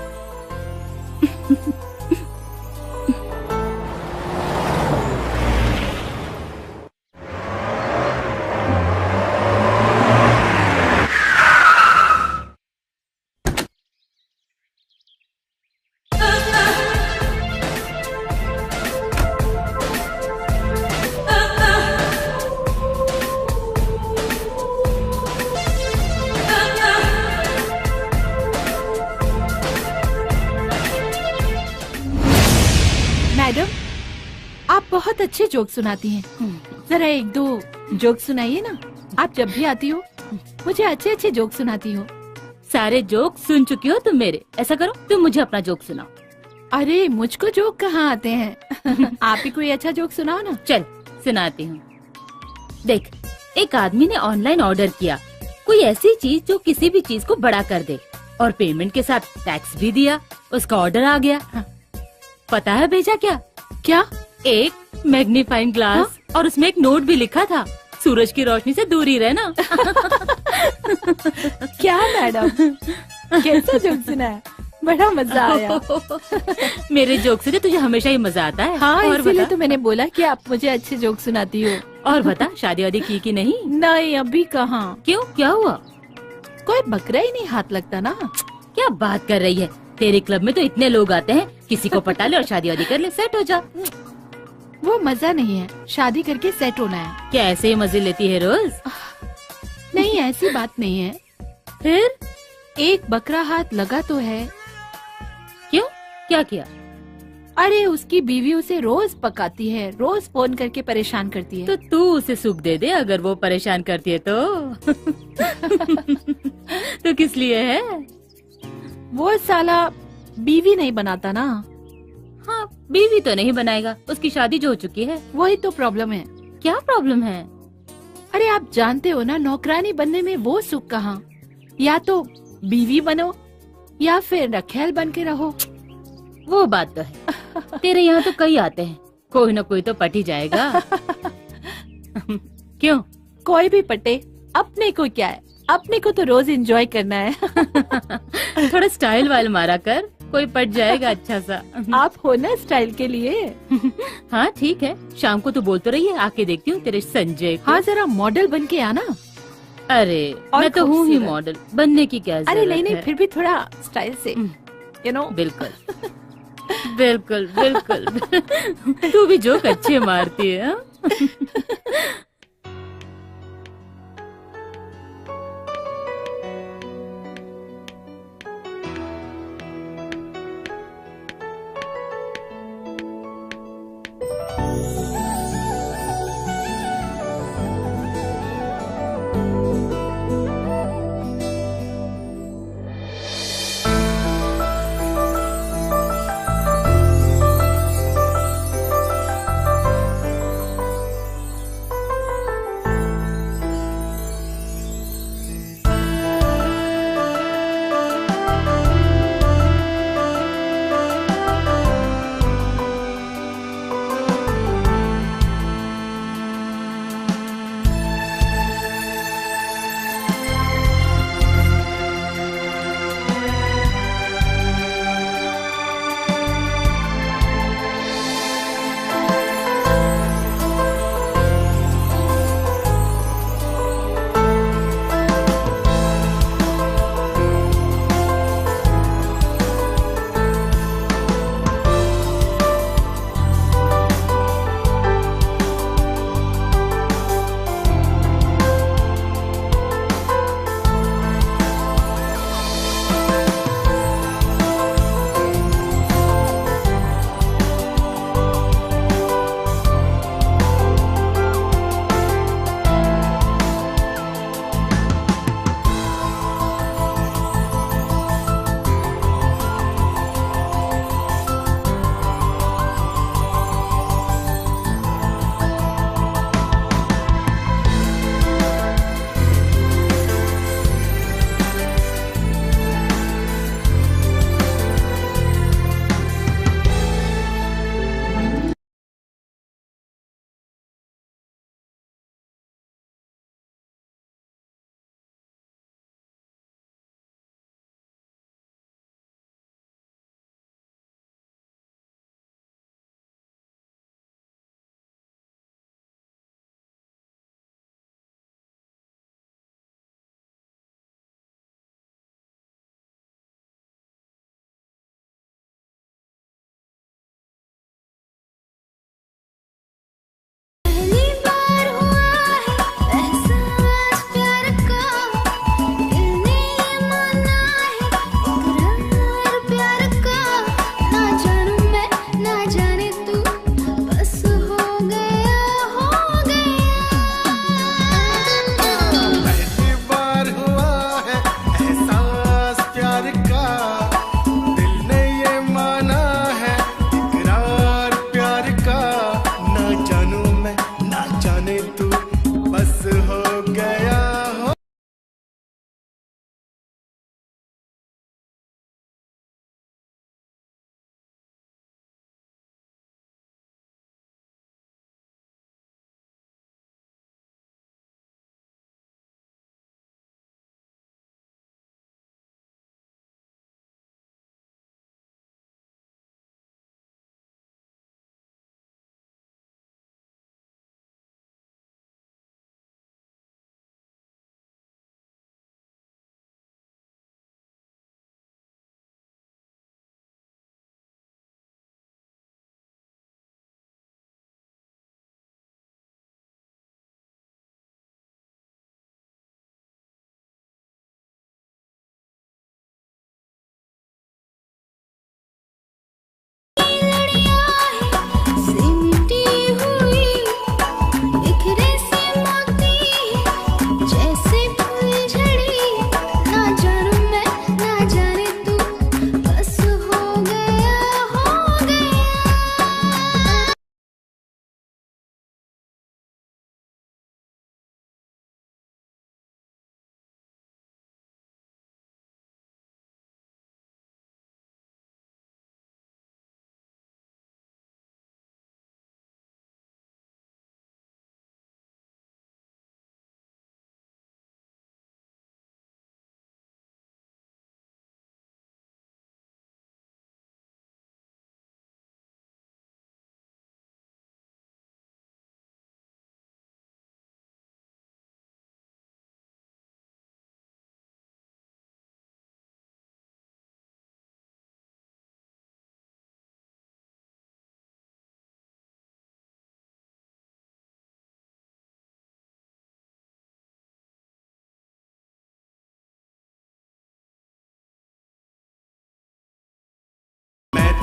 मैडम, आप बहुत अच्छे जोक सुनाती हैं। जरा एक दो जोक सुनाइए ना। आप जब भी आती हो मुझे अच्छे अच्छे जोक सुनाती हो। सारे जोक सुन चुकी हो तुम मेरे। ऐसा करो, तुम मुझे अपना जोक सुनाओ। अरे मुझको जोक कहाँ आते हैं। आप ही कोई अच्छा जोक सुनाओ ना। चल सुनाती हूँ। देख, एक आदमी ने ऑनलाइन ऑर्डर किया कोई ऐसी चीज जो किसी भी चीज को बड़ा कर दे, और पेमेंट के साथ टैक्स भी दिया। उसका ऑर्डर आ गया। पता है भेजा क्या? क्या? एक मैग्नीफाइंग ग्लास और उसमें एक नोट भी लिखा था, सूरज की रोशनी से दूर ही रहना। क्या मैडम, कैसा जोक सुनाया? बड़ा मजा आया। मेरे जोक से तुझे हमेशा ही मजा आता है। हाँ, और इसीलिए बता, तो मैंने बोला कि आप मुझे अच्छे जोक सुनाती हो। और बता, शादी वादी की कि नहीं? नहीं, अभी कहाँ। क्यों, क्या हुआ? कोई बकरा ही नहीं हाथ लगता ना। क्या बात कर रही है? तेरे क्लब में तो इतने लोग आते हैं, किसी को पटा ले और शादी वादी कर ले, सेट हो जा। वो मजा नहीं है, शादी करके सेट होना है। क्या ऐसे ही मजे लेती है रोज? नहीं, ऐसी बात नहीं है। फिर एक बकरा हाथ लगा तो है। क्यों, क्या किया? अरे उसकी बीवी उसे रोज पकाती है, रोज फोन करके परेशान करती है। तो तू उसे सुख दे दे अगर वो परेशान करती है तो। तो किस लिए है? वो साला बीवी नहीं बनाता ना। हाँ, बीवी तो नहीं बनाएगा, उसकी शादी जो हो चुकी है। वही तो प्रॉब्लम है। क्या प्रॉब्लम है? अरे आप जानते हो ना, नौकरानी बनने में वो सुख कहाँ। या तो बीवी बनो या फिर रखेल बन के रहो। वो बात तो है। तेरे यहाँ तो कई आते हैं, कोई न कोई तो पट ही जाएगा। क्यों? कोई भी पटे, अपने को क्या है, अपने को तो रोज एंजॉय करना है। थोड़ा स्टाइल वाइल मारा कर, कोई पट जाएगा अच्छा सा। आप हो ना स्टाइल के लिए। हाँ ठीक है, शाम को तू बोल तो रही है, आके देखती हूँ तेरे संजय को। हाँ, जरा मॉडल बन के आना। अरे मैं तो हूँ ही मॉडल, बनने की क्या जरूरत है? अरे नहीं नहीं, फिर भी थोड़ा स्टाइल से, यू नो। बिल्कुल बिल्कुल बिल्कुल। तू भी जोक अच्छे मारती है। हाँ?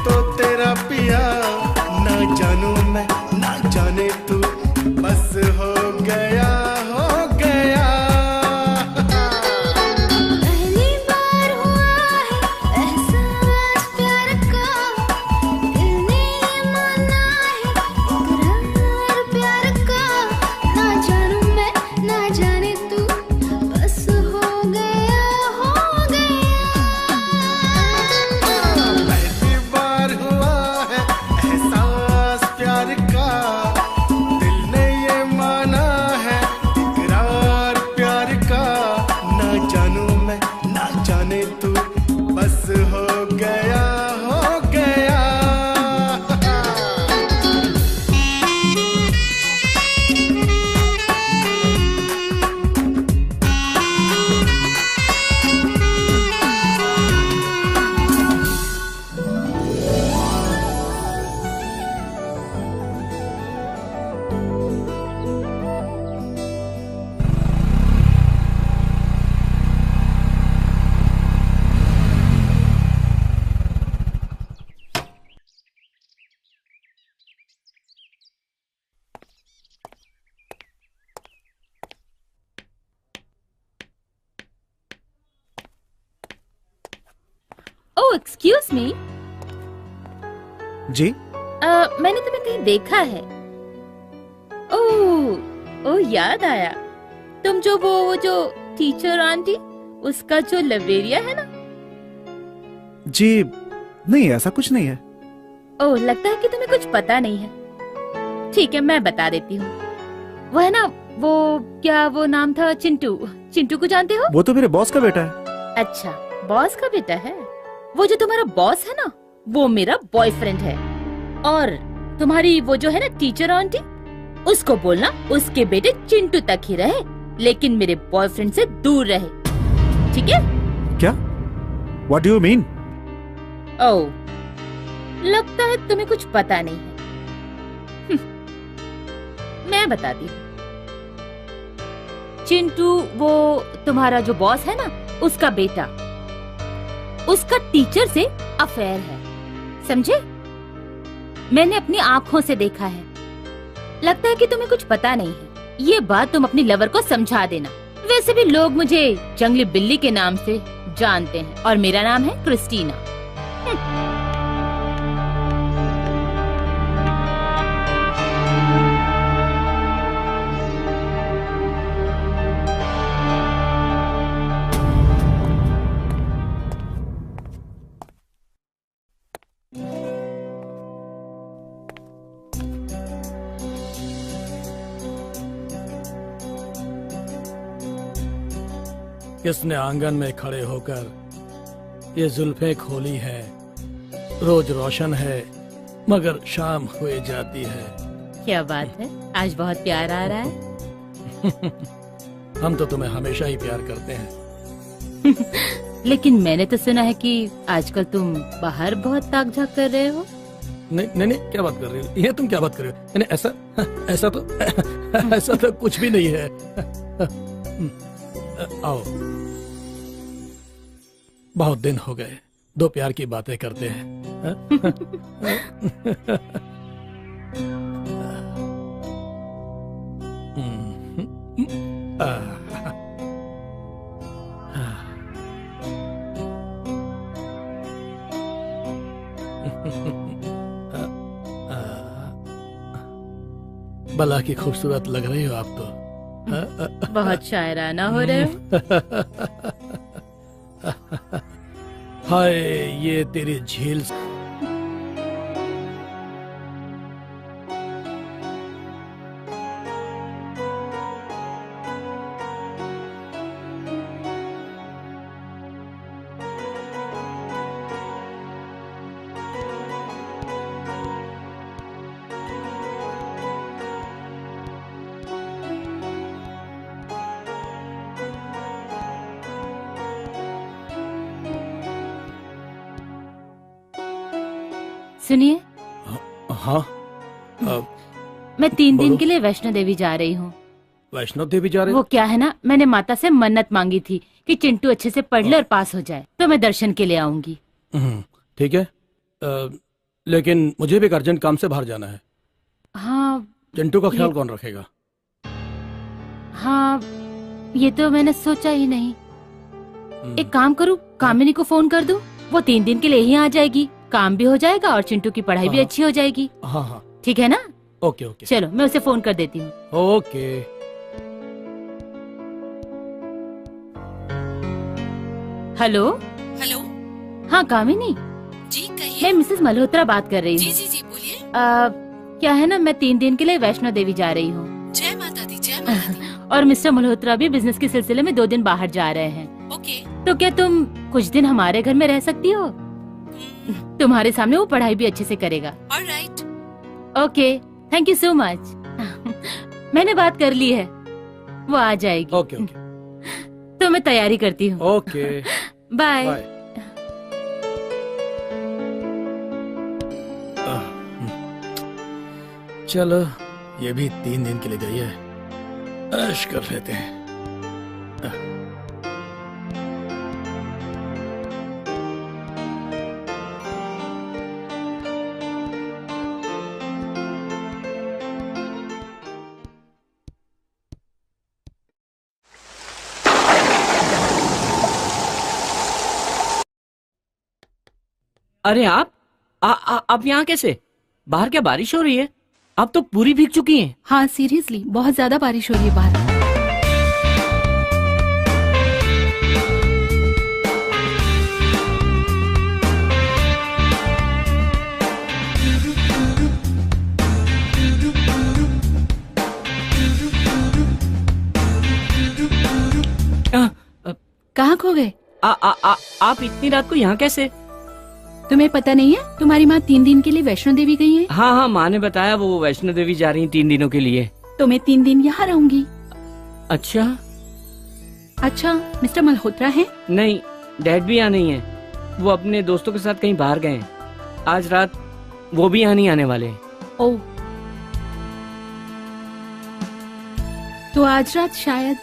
तो तेरा पिया, ना जानू मैं ना जाने तू, बस हो गया हो गया। पहली बार हुआ है एहसास प्यार का, दिल ने ये माना है इकरार प्यार का, ना जानू मैं ना जाने तू, बस हो गया हो गया। पहली बार हुआ है एहसास प्यार का, दिल ने ये माना है इकरार प्यार का, ना जानू मैं ना जाने तू, बस हो गया हो गया। ओह एक्सक्यूज मी, जी मैंने तुम्हें कहीं देखा है। ओह याद आया, तुम जो वो जो टीचर आंटी, उसका जो लवेरिया है ना। जी नहीं, ऐसा कुछ नहीं है। ओह लगता है कि तुम्हें कुछ पता नहीं है। ठीक है, मैं बता देती हूँ। वो है ना, वो क्या वो नाम था, चिंटू। चिंटू को जानते हो? वो तो मेरे बॉस का बेटा है। अच्छा, बॉस का बेटा है। वो जो तुम्हारा बॉस है ना, वो मेरा बॉयफ्रेंड है। और तुम्हारी वो जो है ना टीचर आंटी, उसको बोलना उसके बेटे चिंटू तक ही रहे, लेकिन मेरे बॉयफ्रेंड से दूर रहे, ठीक है? क्या? What do you mean? ओह, लगता है तुम्हें कुछ पता नहीं है। मैं बताती हूँ। चिंटू वो तुम्हारा जो बॉस है ना, उसका बेटा, उसका टीचर से अफेयर है, समझे? मैंने अपनी आंखों से देखा है। लगता है कि तुम्हें कुछ पता नहीं है। ये बात तुम अपनी लवर को समझा देना। वैसे भी लोग मुझे जंगली बिल्ली के नाम से जानते हैं, और मेरा नाम है क्रिस्टीना। किसने आंगन में खड़े होकर ये जुल्फें खोली है। रोज रोशन है मगर शाम हुए जाती है। क्या बात है, आज बहुत प्यार आ रहा है। हम तो तुम्हें हमेशा ही प्यार करते हैं। लेकिन मैंने तो सुना है कि आजकल तुम बाहर बहुत ताक झाक कर रहे हो। नहीं नहीं, क्या बात कर रही हो? ये तुम क्या बात कर रही हो? नहीं, ऐसा तो कुछ भी नहीं है। आओ, बहुत दिन हो गए, दो प्यार की बातें करते हैं। भला की खूबसूरत लग रही हो आप तो। बहुत शायराना हो रहे हो। हाय, ये तेरी झील सुनिए। हाँ, मैं 3 दिन के लिए वैष्णो देवी जा रही हूँ। वैष्णो देवी जा रहे? वो क्या है ना, मैंने माता से मन्नत मांगी थी कि चिंटू अच्छे से पढ़ ले और पास हो जाए, तो मैं दर्शन के लिए आऊंगी। ठीक है। लेकिन मुझे भी एक अर्जेंट काम से बाहर जाना है। हाँ चिंटू का ख्याल कौन रखेगा? हाँ, ये तो मैंने सोचा ही नहीं। एक काम करूँ, कामिनी को फोन कर दूं, वो 3 दिन के लिए ही आ जाएगी, काम भी हो जाएगा और चिंटू की पढ़ाई भी अच्छी हो जाएगी। हाँ हाँ ठीक है ना? Okay okay. चलो मैं उसे फोन कर देती हूँ। ओके। हेलो। हेलो। हाँ कामिनी जी कहिए। मैं मिसेस मल्होत्रा बात कर रही हूँ। जी जी जी बोलिए। क्या है ना, मैं 3 दिन के लिए वैष्णो देवी जा रही हूँ। जय माता दी, जय माता दी। और मिस्टर मल्होत्रा भी बिजनेस के सिलसिले में 2 दिन बाहर जा रहे हैं। ओके। तो क्या तुम कुछ दिन हमारे घर में रह सकती हो? तुम्हारे सामने वो पढ़ाई भी अच्छे से करेगा। Alright. Okay, thank you so much. मैंने बात कर ली है, वो आ जाएगी। Okay okay. तो मैं तैयारी करती हूँ। Okay bye. चलो, ये भी 3 दिन के लिए गई है, ऐश कर लेते हैं। अरे आप यहाँ कैसे? बाहर क्या बारिश हो रही है? आप तो पूरी भीग चुकी हैं। हाँ सीरियसली, बहुत ज्यादा बारिश हो रही है बाहर। कहाँ खो गए? आप इतनी रात को यहाँ कैसे? तुम्हें पता नहीं है, तुम्हारी माँ 3 दिन के लिए वैष्णो देवी गई है। हाँ हाँ, माँ ने बताया वो वैष्णो देवी जा रही 3 दिनों के लिए। तो मैं 3 दिन यहाँ रहूंगी। अच्छा अच्छा, मिस्टर मल्होत्रा है? नहीं, डैड भी यहाँ नहीं है, वो अपने दोस्तों के साथ कहीं बाहर गए हैं। आज रात वो भी यहाँ नहीं आने वाले हैं। ओह, तो आज रात शायद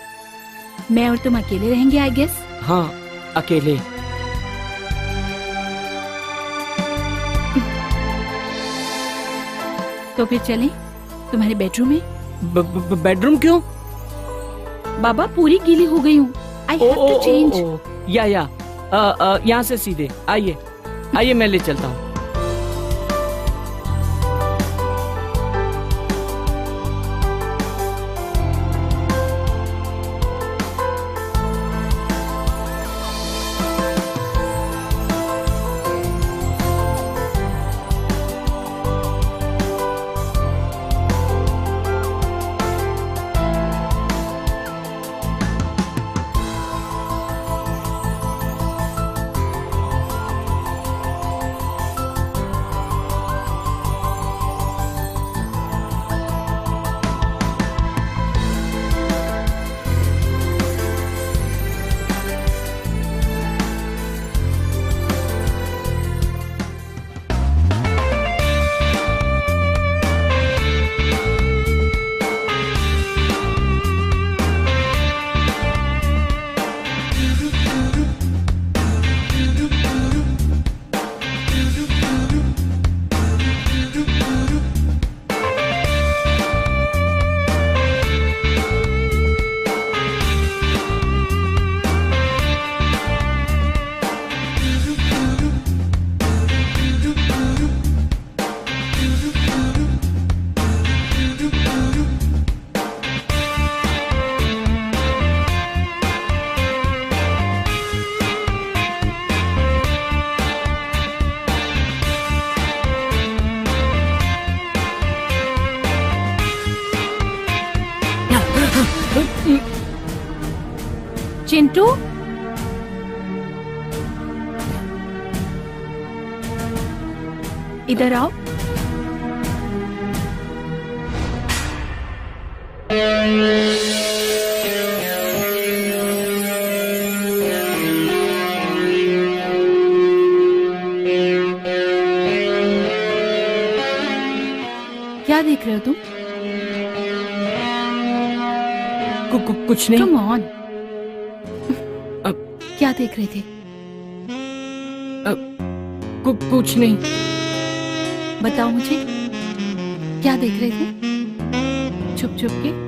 मैं और तुम अकेले रहेंगे, आई गेस। हाँ, अकेले। तो फिर चलें तुम्हारे बेडरूम में। बेडरूम क्यों? बाबा पूरी गीली हो गई हूँ, आई हैव टू चेंज। या यहाँ से सीधे आइए आइए, मैं ले चलता हूँ। चिंटू, इधर आओ। क्या देख रहे हो तुम? कुछ नहीं। कम ऑन, क्या देख रहे थे? कुछ नहीं। बताओ मुझे, क्या देख रहे थे छुप छुप के?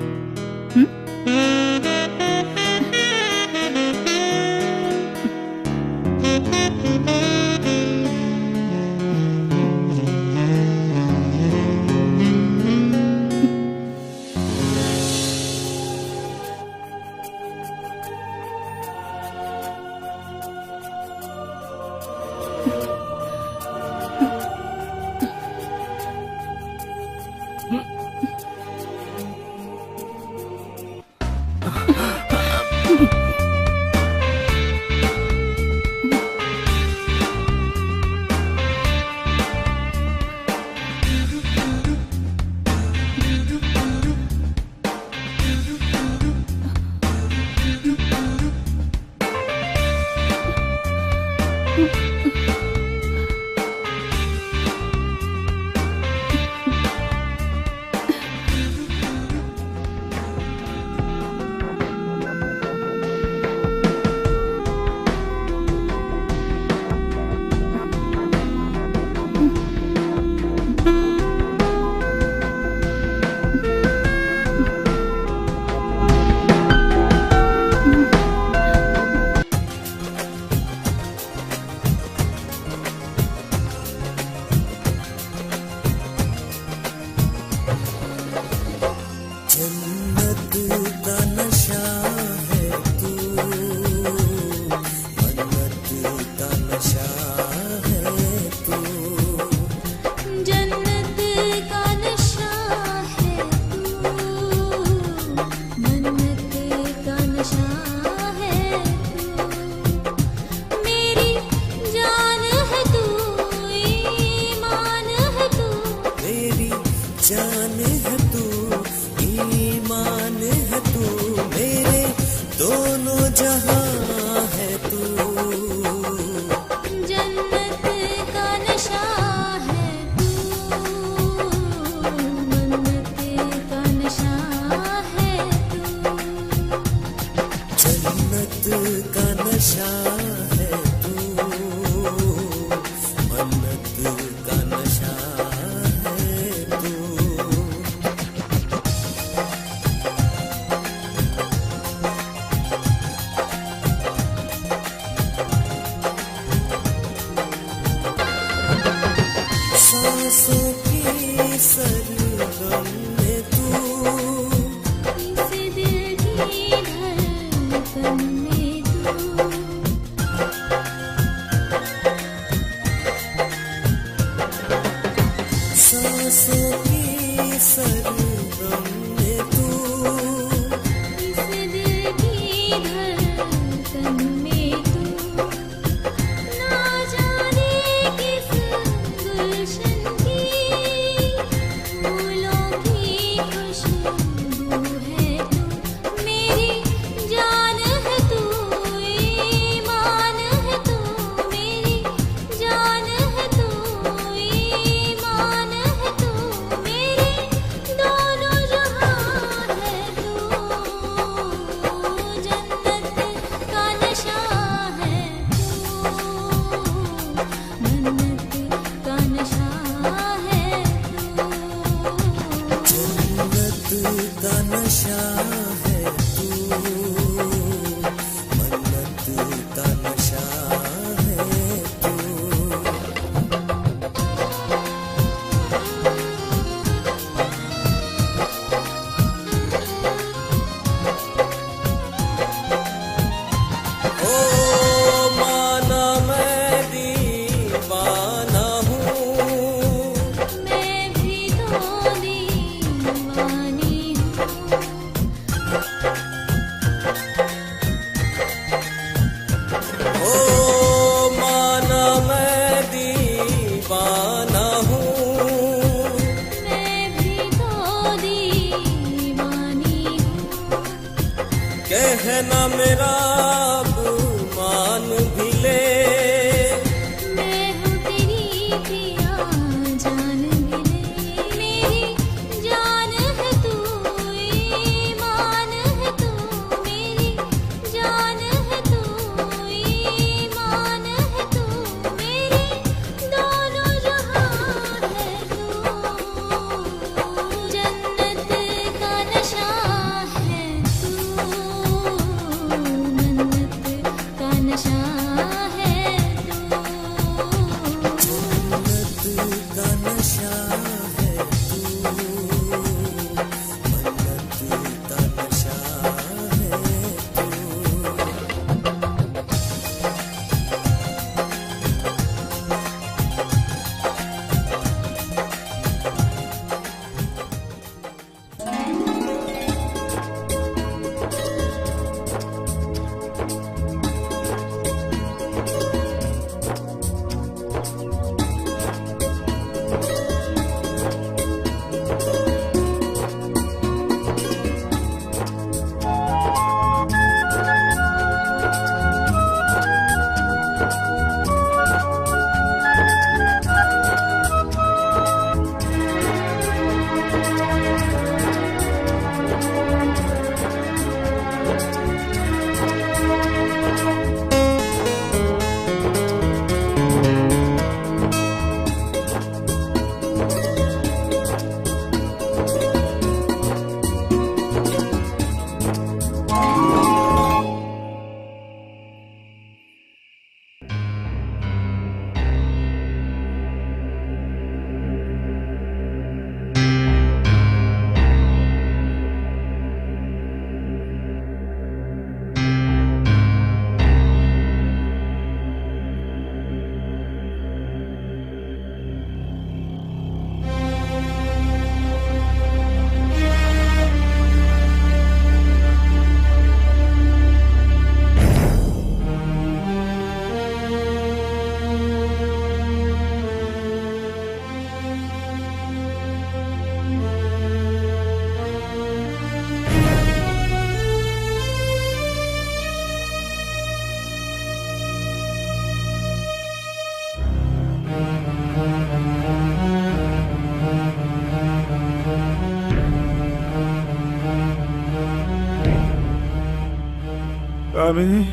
कामिनी,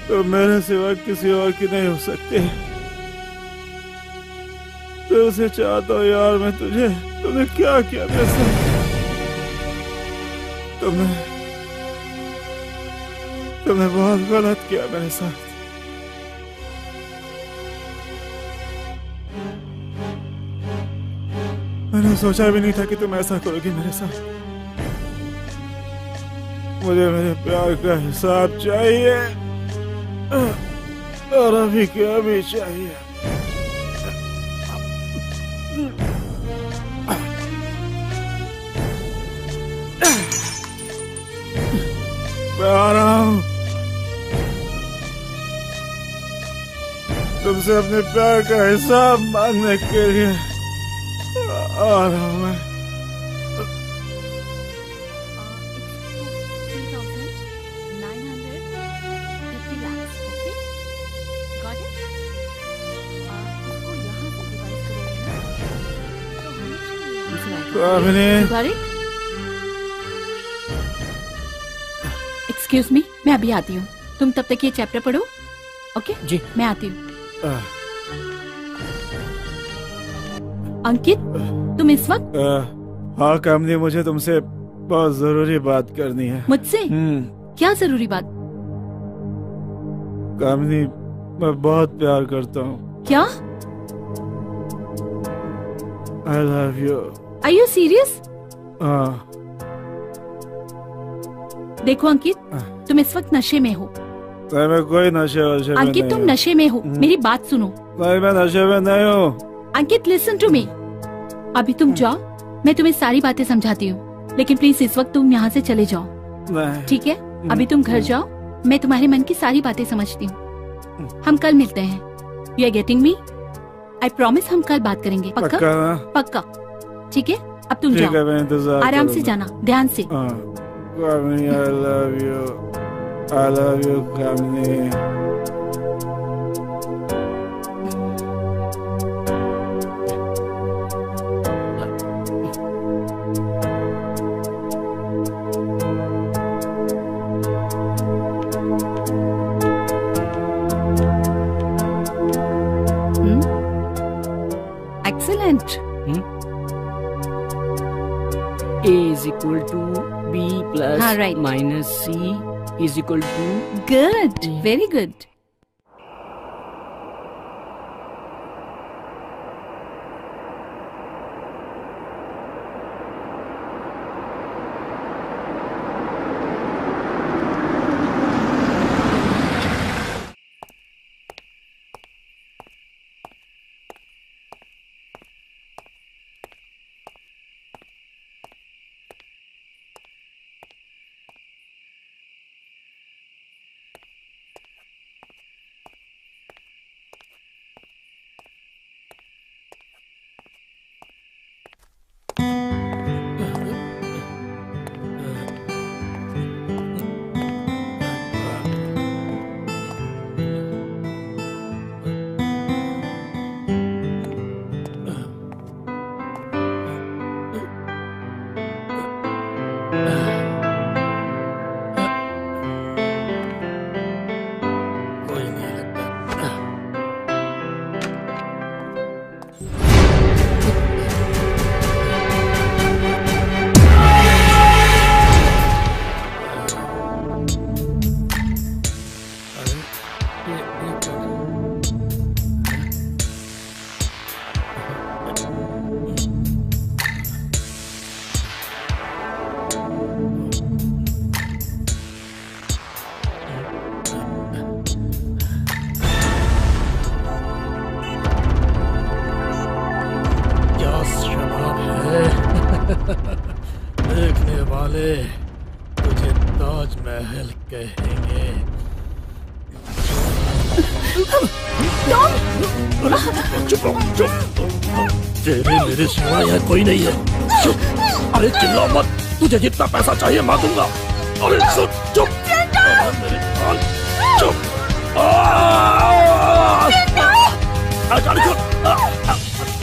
तो मेरे सिवा किसी और की नहीं हो सकती। दिल से चाहता हूँ यार मैं तुझे। तुमने क्या किया मेरे साथ? तुमने बहुत गलत किया मेरे साथ। मैंने सोचा भी नहीं था कि तुम ऐसा करोगी मेरे साथ। मुझे मेरे प्यार का हिसाब चाहिए, और अभी क्या भी चाहिए। मैं आ रहा हूँ तुमसे अपने प्यार का हिसाब मांगने के लिए। आ रहा हूँ मैं। एक्सक्यूज मी, मैं अभी आती हूँ। तुम तब तक ये चैप्टर पढ़ो। ओके जी, मैं आती हूँ। अंकित, तुम इस वक्त? हाँ कामनी, मुझे तुमसे बहुत जरूरी बात करनी है। मुझसे? क्या जरूरी बात? कामनी, मैं बहुत प्यार करता हूँ। क्या? I love you। Are you serious? हाँ। देखो अंकित, तुम इस वक्त नशे में हो। नहीं, मैं कोई नशे में अंकित, तुम नशे में हो। मेरी बात सुनो। नहीं, मैं नशे में नहीं हूँ। अंकित, लिसन टू मी। अभी तुम जाओ, मैं तुम्हें सारी बातें समझाती हूँ, लेकिन प्लीज इस वक्त तुम यहाँ से चले जाओ। ठीक है? अभी तुम घर जाओ, मैं तुम्हारे मन की सारी बातें समझती हूँ। हम कल मिलते हैं। You are getting me? I promise हम कल बात करेंगे। पक्का? पक्का। ठीक है, अब तुम जाओ। आराम से जाना, ध्यान से। कामनी, I love you। I love you, Kamini. Excellent। A is equal to B plus minus C is equal to... Good, very good। देखने वाले तुझे ताजमहल कहेंगे। चुप तेरे मेरे सिवा यहाँ कोई नहीं है। चुप, अरे चिल्ला मत, तुझे जितना पैसा चाहिए मैं दूंगा। अरे चुप चुप चुप।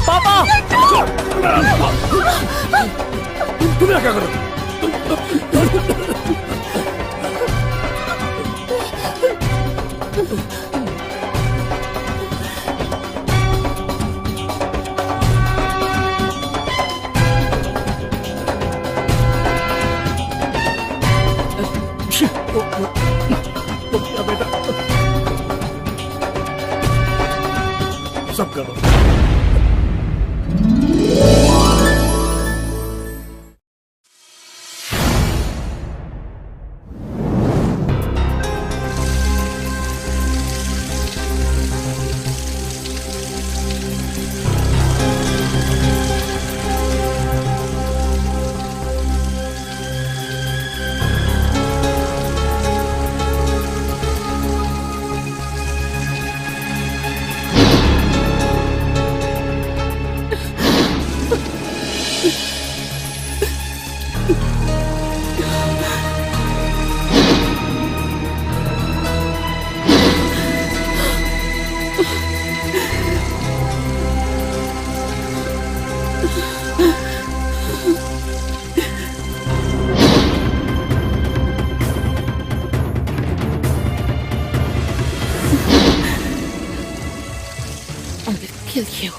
पापा, तुम यहाँ क्या कर रहे हो? करो। Kill you.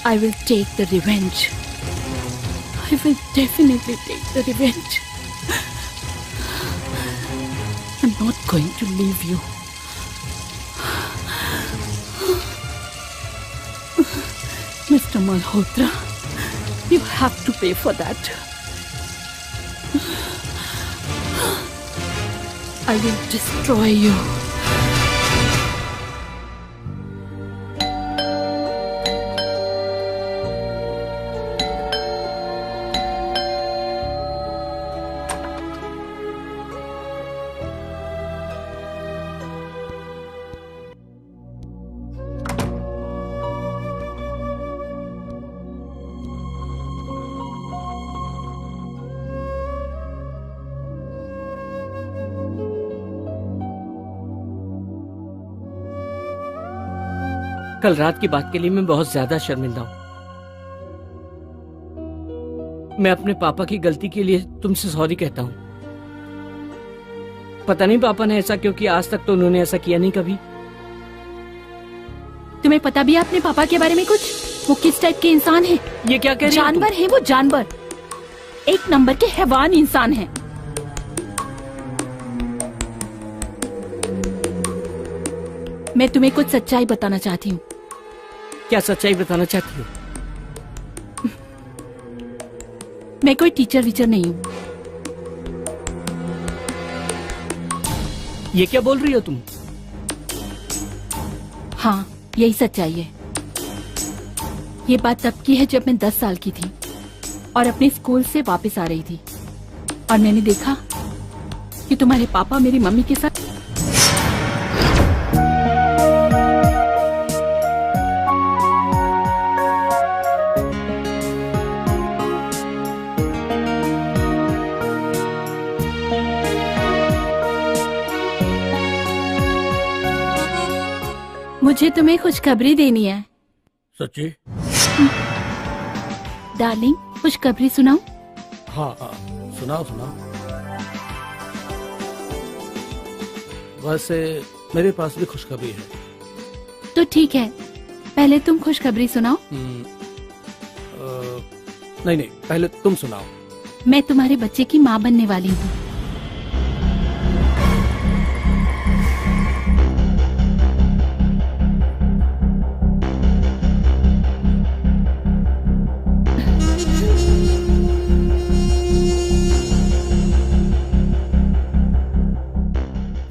I will take the revenge. I will definitely take the revenge. I'm not going to leave you. Mr. Malhotra, you have to pay for that. I will destroy you. कल रात की बात के लिए मैं बहुत ज्यादा शर्मिंदा हूं। मैं अपने पापा की गलती के लिए तुमसे सॉरी कहता हूं। पता नहीं पापा ने ऐसा क्यों किया, आज तक तो उन्होंने ऐसा किया नहीं कभी। तुम्हें पता भी है अपने पापा के बारे में कुछ? वो किस टाइप के इंसान हैं? ये क्या कह रही हो? जानवर है वो, जानवर। एक नंबर के हैवान इंसान हैं। मैं तुम्हें कुछ सच्चाई बताना चाहती हूँ। क्या सच्चाई बताना चाहती हो? मैं कोई टीचर वीचर नहीं हूँ। ये क्या बोल रही हो तुम? हाँ, यही सच्चाई है। ये बात तब की है जब मैं 10 साल की थी और अपने स्कूल से वापस आ रही थी और मैंने देखा कि तुम्हारे पापा मेरी मम्मी के साथ मुझे तुम्हें खुशखबरी देनी है। सच्ची? डार्लिंग, खुशखबरी सुनाऊं? हाँ सुनाओ सुनाओ। वैसे मेरे पास भी खुशखबरी है। तो ठीक है, पहले तुम खुशखबरी सुनाओ। नहीं नहीं, पहले तुम सुनाओ। मैं तुम्हारे बच्चे की माँ बनने वाली हूँ।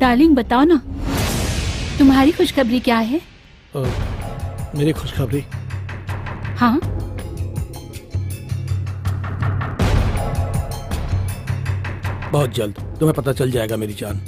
डार्लिंग बताओ ना, तुम्हारी खुशखबरी क्या है? मेरी खुशखबरी? हाँ, बहुत जल्द तुम्हें पता चल जाएगा मेरी जान।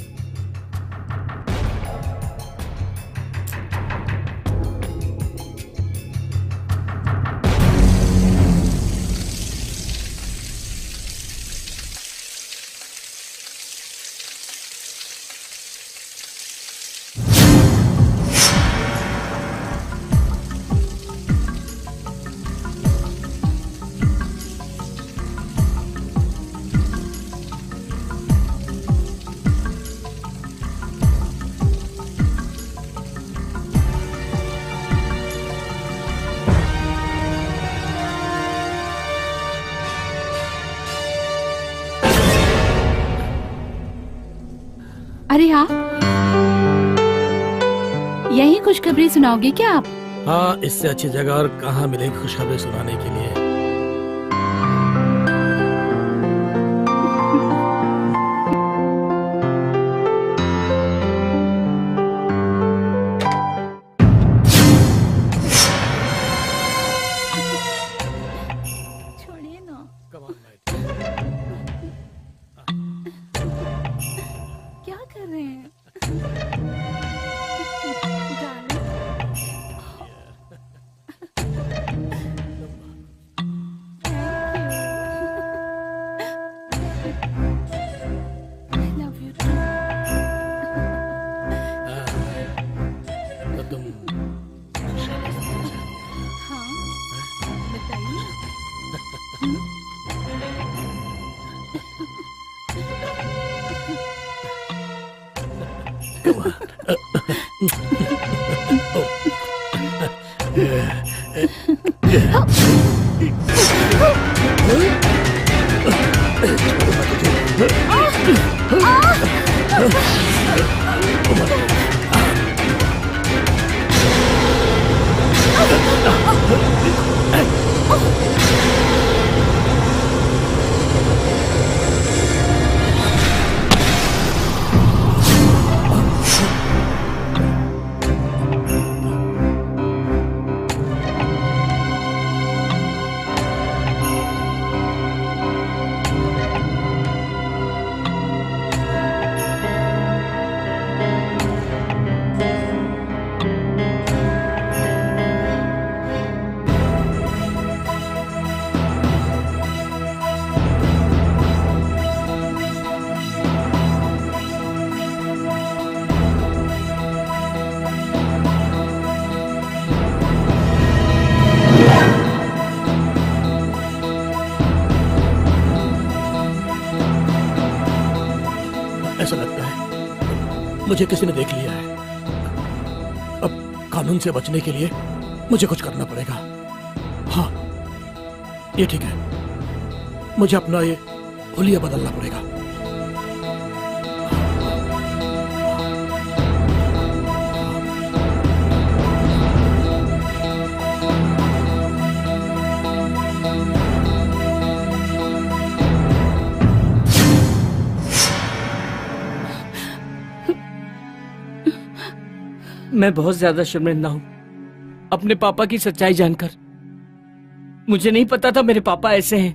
अरे हाँ, यही खुशखबरी सुनाओगे क्या आप? हाँ, इससे अच्छी जगह और कहाँ मिलेगी खुशखबरी सुनाने के लिए। छोड़िए ना। क्या कर रहे हैं? तो तुम ऐसा लगता है मुझे किसी ने देख लिया है। अब कानून से बचने के लिए मुझे कुछ करना पड़ेगा। हाँ, ये ठीक है, मुझे अपना ये हुलिया बदलना पड़ेगा। मैं बहुत ज्यादा शर्मिंदा हूं अपने पापा की सच्चाई जानकर। मुझे नहीं पता था मेरे पापा ऐसे हैं।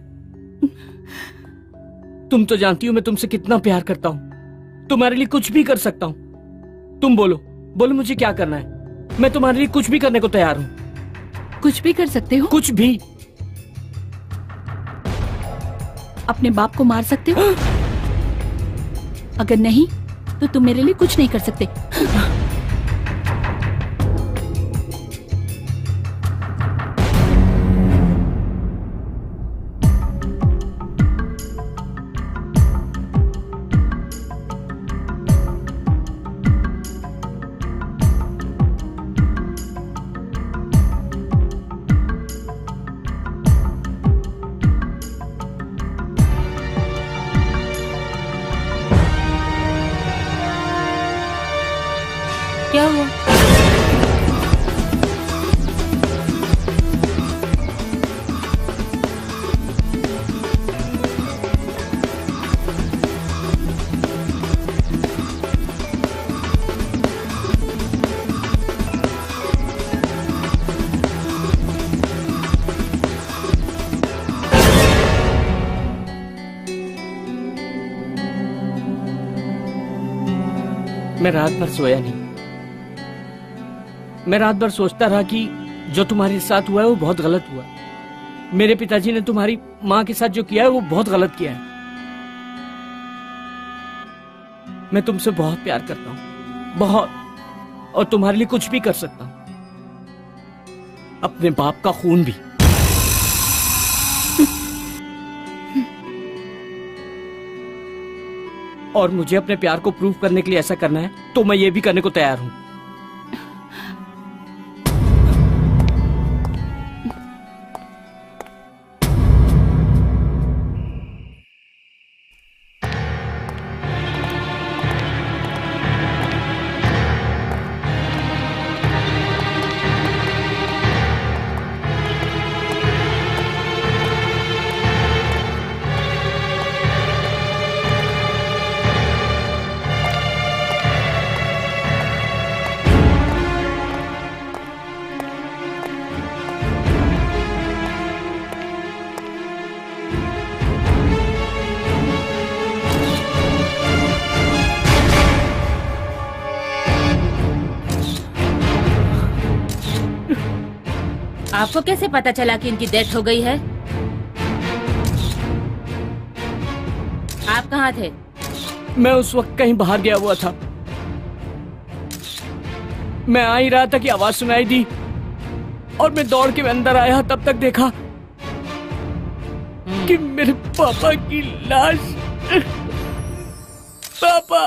तुम तो जानती हो मैं तुमसे कितना प्यार करता हूं, तुम्हारे लिए कुछ भी कर सकता हूं। तुम बोलो बोलो मुझे क्या करना है, मैं तुम्हारे लिए कुछ भी करने को तैयार हूं। कुछ भी कर सकते हो? कुछ भी। अपने बाप को मार सकते हो? अगर नहीं तो तुम मेरे लिए कुछ नहीं कर सकते। क्या हुआ? मैं रात भर सोया नहीं। मैं रात भर सोचता रहा कि जो तुम्हारे साथ हुआ है वो बहुत गलत हुआ। मेरे पिताजी ने तुम्हारी माँ के साथ जो किया है वो बहुत गलत किया है। मैं तुमसे बहुत प्यार करता हूँ, बहुत, और तुम्हारे लिए कुछ भी कर सकता हूँ, अपने बाप का खून भी। और मुझे अपने प्यार को प्रूव करने के लिए ऐसा करना है तो मैं ये भी करने को तैयार हूं। आपको कैसे पता चला कि इनकी डेथ हो गई है? आप कहाँ थे? मैं उस वक्त कहीं बाहर गया हुआ था। मैं आ ही रहा था कि आवाज सुनाई दी और मैं दौड़ के अंदर आया, तब तक देखा कि मेरे पापा की लाश। पापा।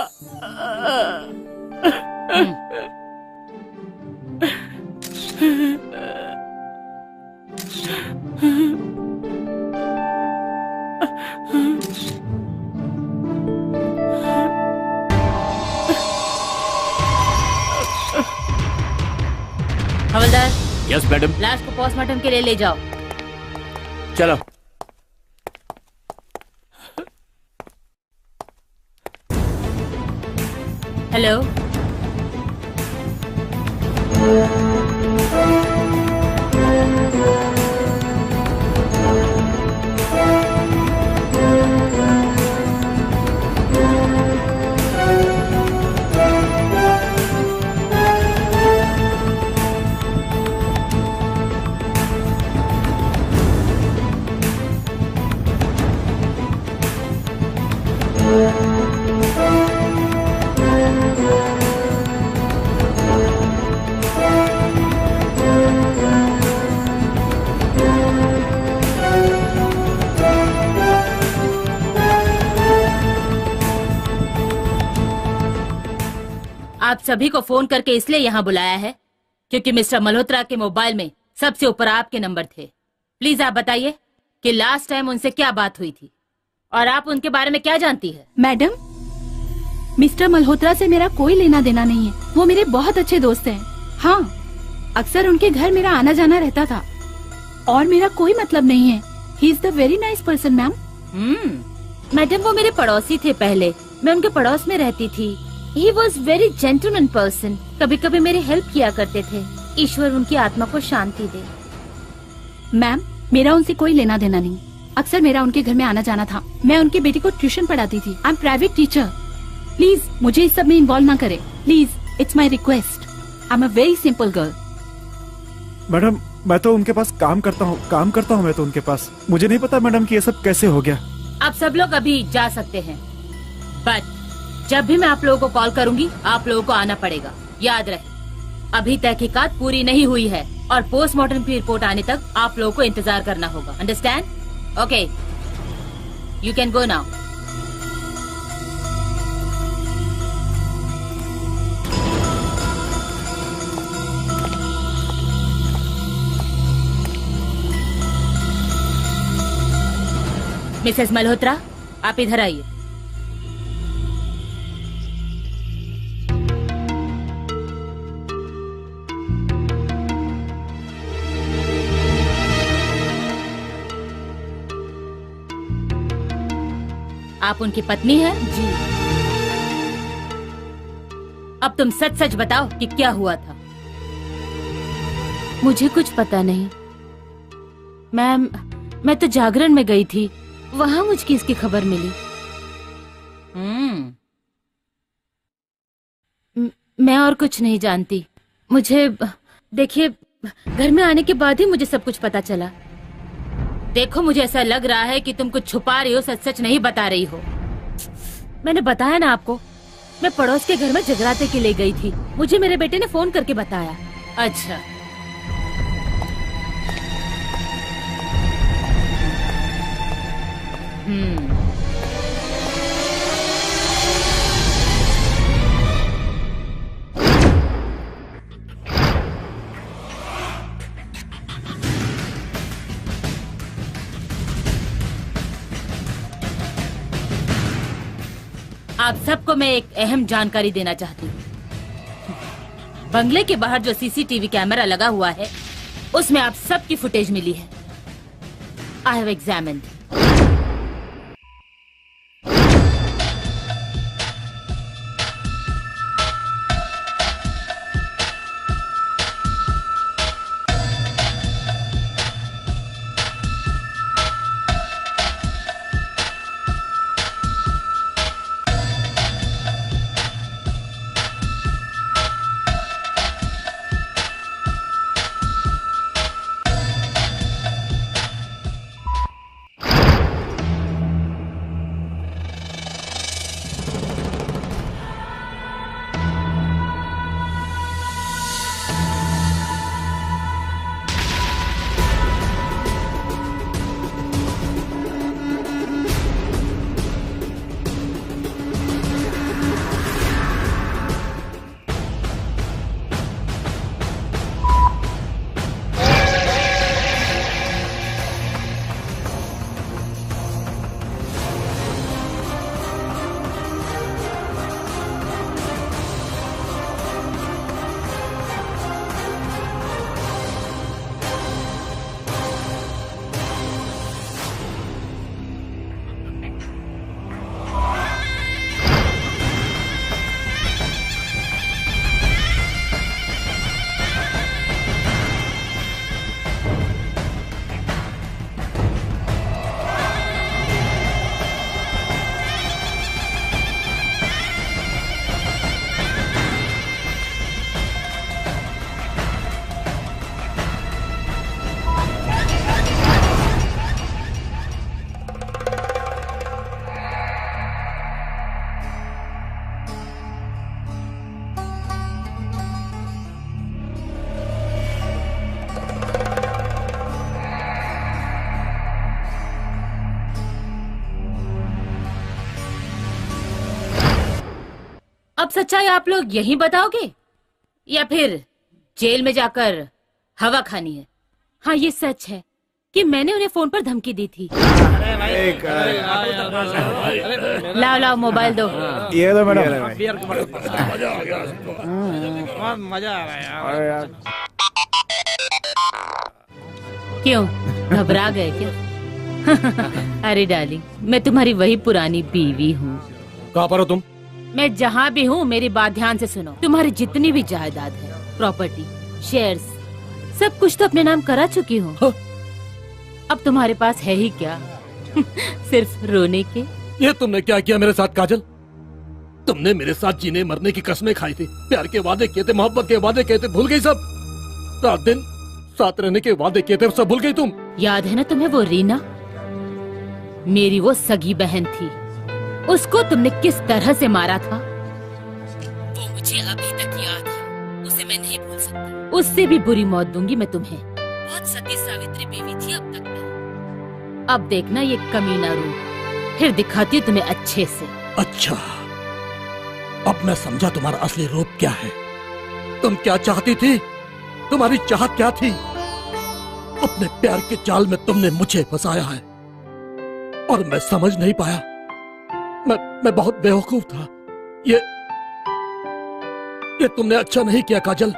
हवलदार। Yes madam. लाश को पोस्टमार्टम के लिए ले जाओ। चलो। हेलो। आप सभी को फोन करके इसलिए यहाँ बुलाया है क्योंकि मिस्टर मल्होत्रा के मोबाइल में सबसे ऊपर आपके नंबर थे। प्लीज आप बताइए कि लास्ट टाइम उनसे क्या बात हुई थी और आप उनके बारे में क्या जानती है? मैडम, मिस्टर मल्होत्रा से मेरा कोई लेना देना नहीं है। वो मेरे बहुत अच्छे दोस्त हैं। हाँ, अक्सर उनके घर मेरा आना जाना रहता था और मेरा कोई मतलब नहीं है। He is the very nice person ma'am. Madam, वो मेरे पड़ोसी थे पहले। मैं उनके पड़ोस में रहती थी। He was very gentleman person. कभी कभी मेरी हेल्प किया करते थे। ईश्वर उनकी आत्मा को शांति दे। मैम, मेरा उनसे कोई लेना देना नहीं। अक्सर मेरा उनके घर में आना जाना था। मैं उनकी बेटी को ट्यूशन पढ़ाती थी। I am private teacher. Please मुझे इस सब में इन्वॉल्व ना करें। Please, it's my request. I am a very simple girl. Madam, मैं तो उनके पास काम करता हूँ मैं तो उनके पास। मुझे नहीं पता मैडम कि ये सब कैसे हो गया। आप सब लोग अभी जा सकते हैं, बट जब भी मैं आप लोगों को कॉल करूंगी आप लोगों को आना पड़ेगा। याद रहे, अभी तहकीकात पूरी नहीं हुई है और पोस्टमार्टम की रिपोर्ट आने तक आप लोगों को इंतजार करना होगा। Understand? Okay, you can go now. Mrs Malhotra, आप इधर आइए। आप उनकी पत्नी हैं? जी। अब तुम सच सच बताओ कि क्या हुआ था। मुझे कुछ पता नहीं मैम। मैं तो जागरण में गई थी, वहां मुझे इसकी खबर मिली। मैं और कुछ नहीं जानती। मुझे देखिए, घर में आने के बाद ही मुझे सब कुछ पता चला। देखो, मुझे ऐसा लग रहा है कि तुम कुछ छुपा रही हो, सच सच नहीं बता रही हो। मैंने बताया ना आपको, मैं पड़ोस के घर में जगराते के लिए गई थी। मुझे मेरे बेटे ने फोन करके बताया। अच्छा, आप सबको मैं एक अहम जानकारी देना चाहती हूँ। बंगले के बाहर जो सीसीटीवी कैमरा लगा हुआ है उसमें आप सबकी फुटेज मिली है। I have examined. अब सच्चाई आप लोग यही बताओगे या फिर जेल में जाकर हवा खानी है? हाँ, ये सच है कि मैंने उन्हें फोन पर धमकी दी थी। लाओ लाओ मोबाइल दो। ये दो मैडम। मजा आ रहा है यार। क्यों, घबरा गए क्या? अरे डार्लिंग, मैं तुम्हारी वही पुरानी बीवी हूँ। कहाँ पर हो तुम? मैं जहाँ भी हूँ मेरी बात ध्यान से सुनो। तुम्हारी जितनी भी जायदाद है, प्रॉपर्टी, शेयर्स, सब कुछ तो अपने नाम करा चुकी हूँ। अब तुम्हारे पास है ही क्या? सिर्फ रोने के। ये तुमने क्या किया मेरे साथ काजल? तुमने मेरे साथ जीने मरने की कसमें खाई थी, प्यार के वादे किए थे, मोहब्बत के वादे किए थे, भूल गई सब? रात दिन साथ रहने के वादे किए थे, सब भूल गई तुम? याद है ना तुम्हें वो रीना, मेरी वो सगी बहन थी, उसको तुमने किस तरह से मारा था? वो मुझे अभी तक याद है, उसे मैं नहीं भूल सकती। उससे भी बुरी मौत दूंगी मैं तुम्हें। बहुत सती सावित्री बीवी थी अब तक मैं। अब देखना ये कमीना रूप, फिर दिखाती हूँ तुम्हें अच्छे से। अच्छा, अब मैं समझा तुम्हारा असली रूप क्या है। तुम क्या चाहती थी? तुम्हारी चाहत क्या थी? अपने प्यार के जाल में तुमने मुझे फंसाया है और मैं समझ नहीं पाया। मैं बहुत बेवकूफ था। ये तुमने अच्छा नहीं किया काजल।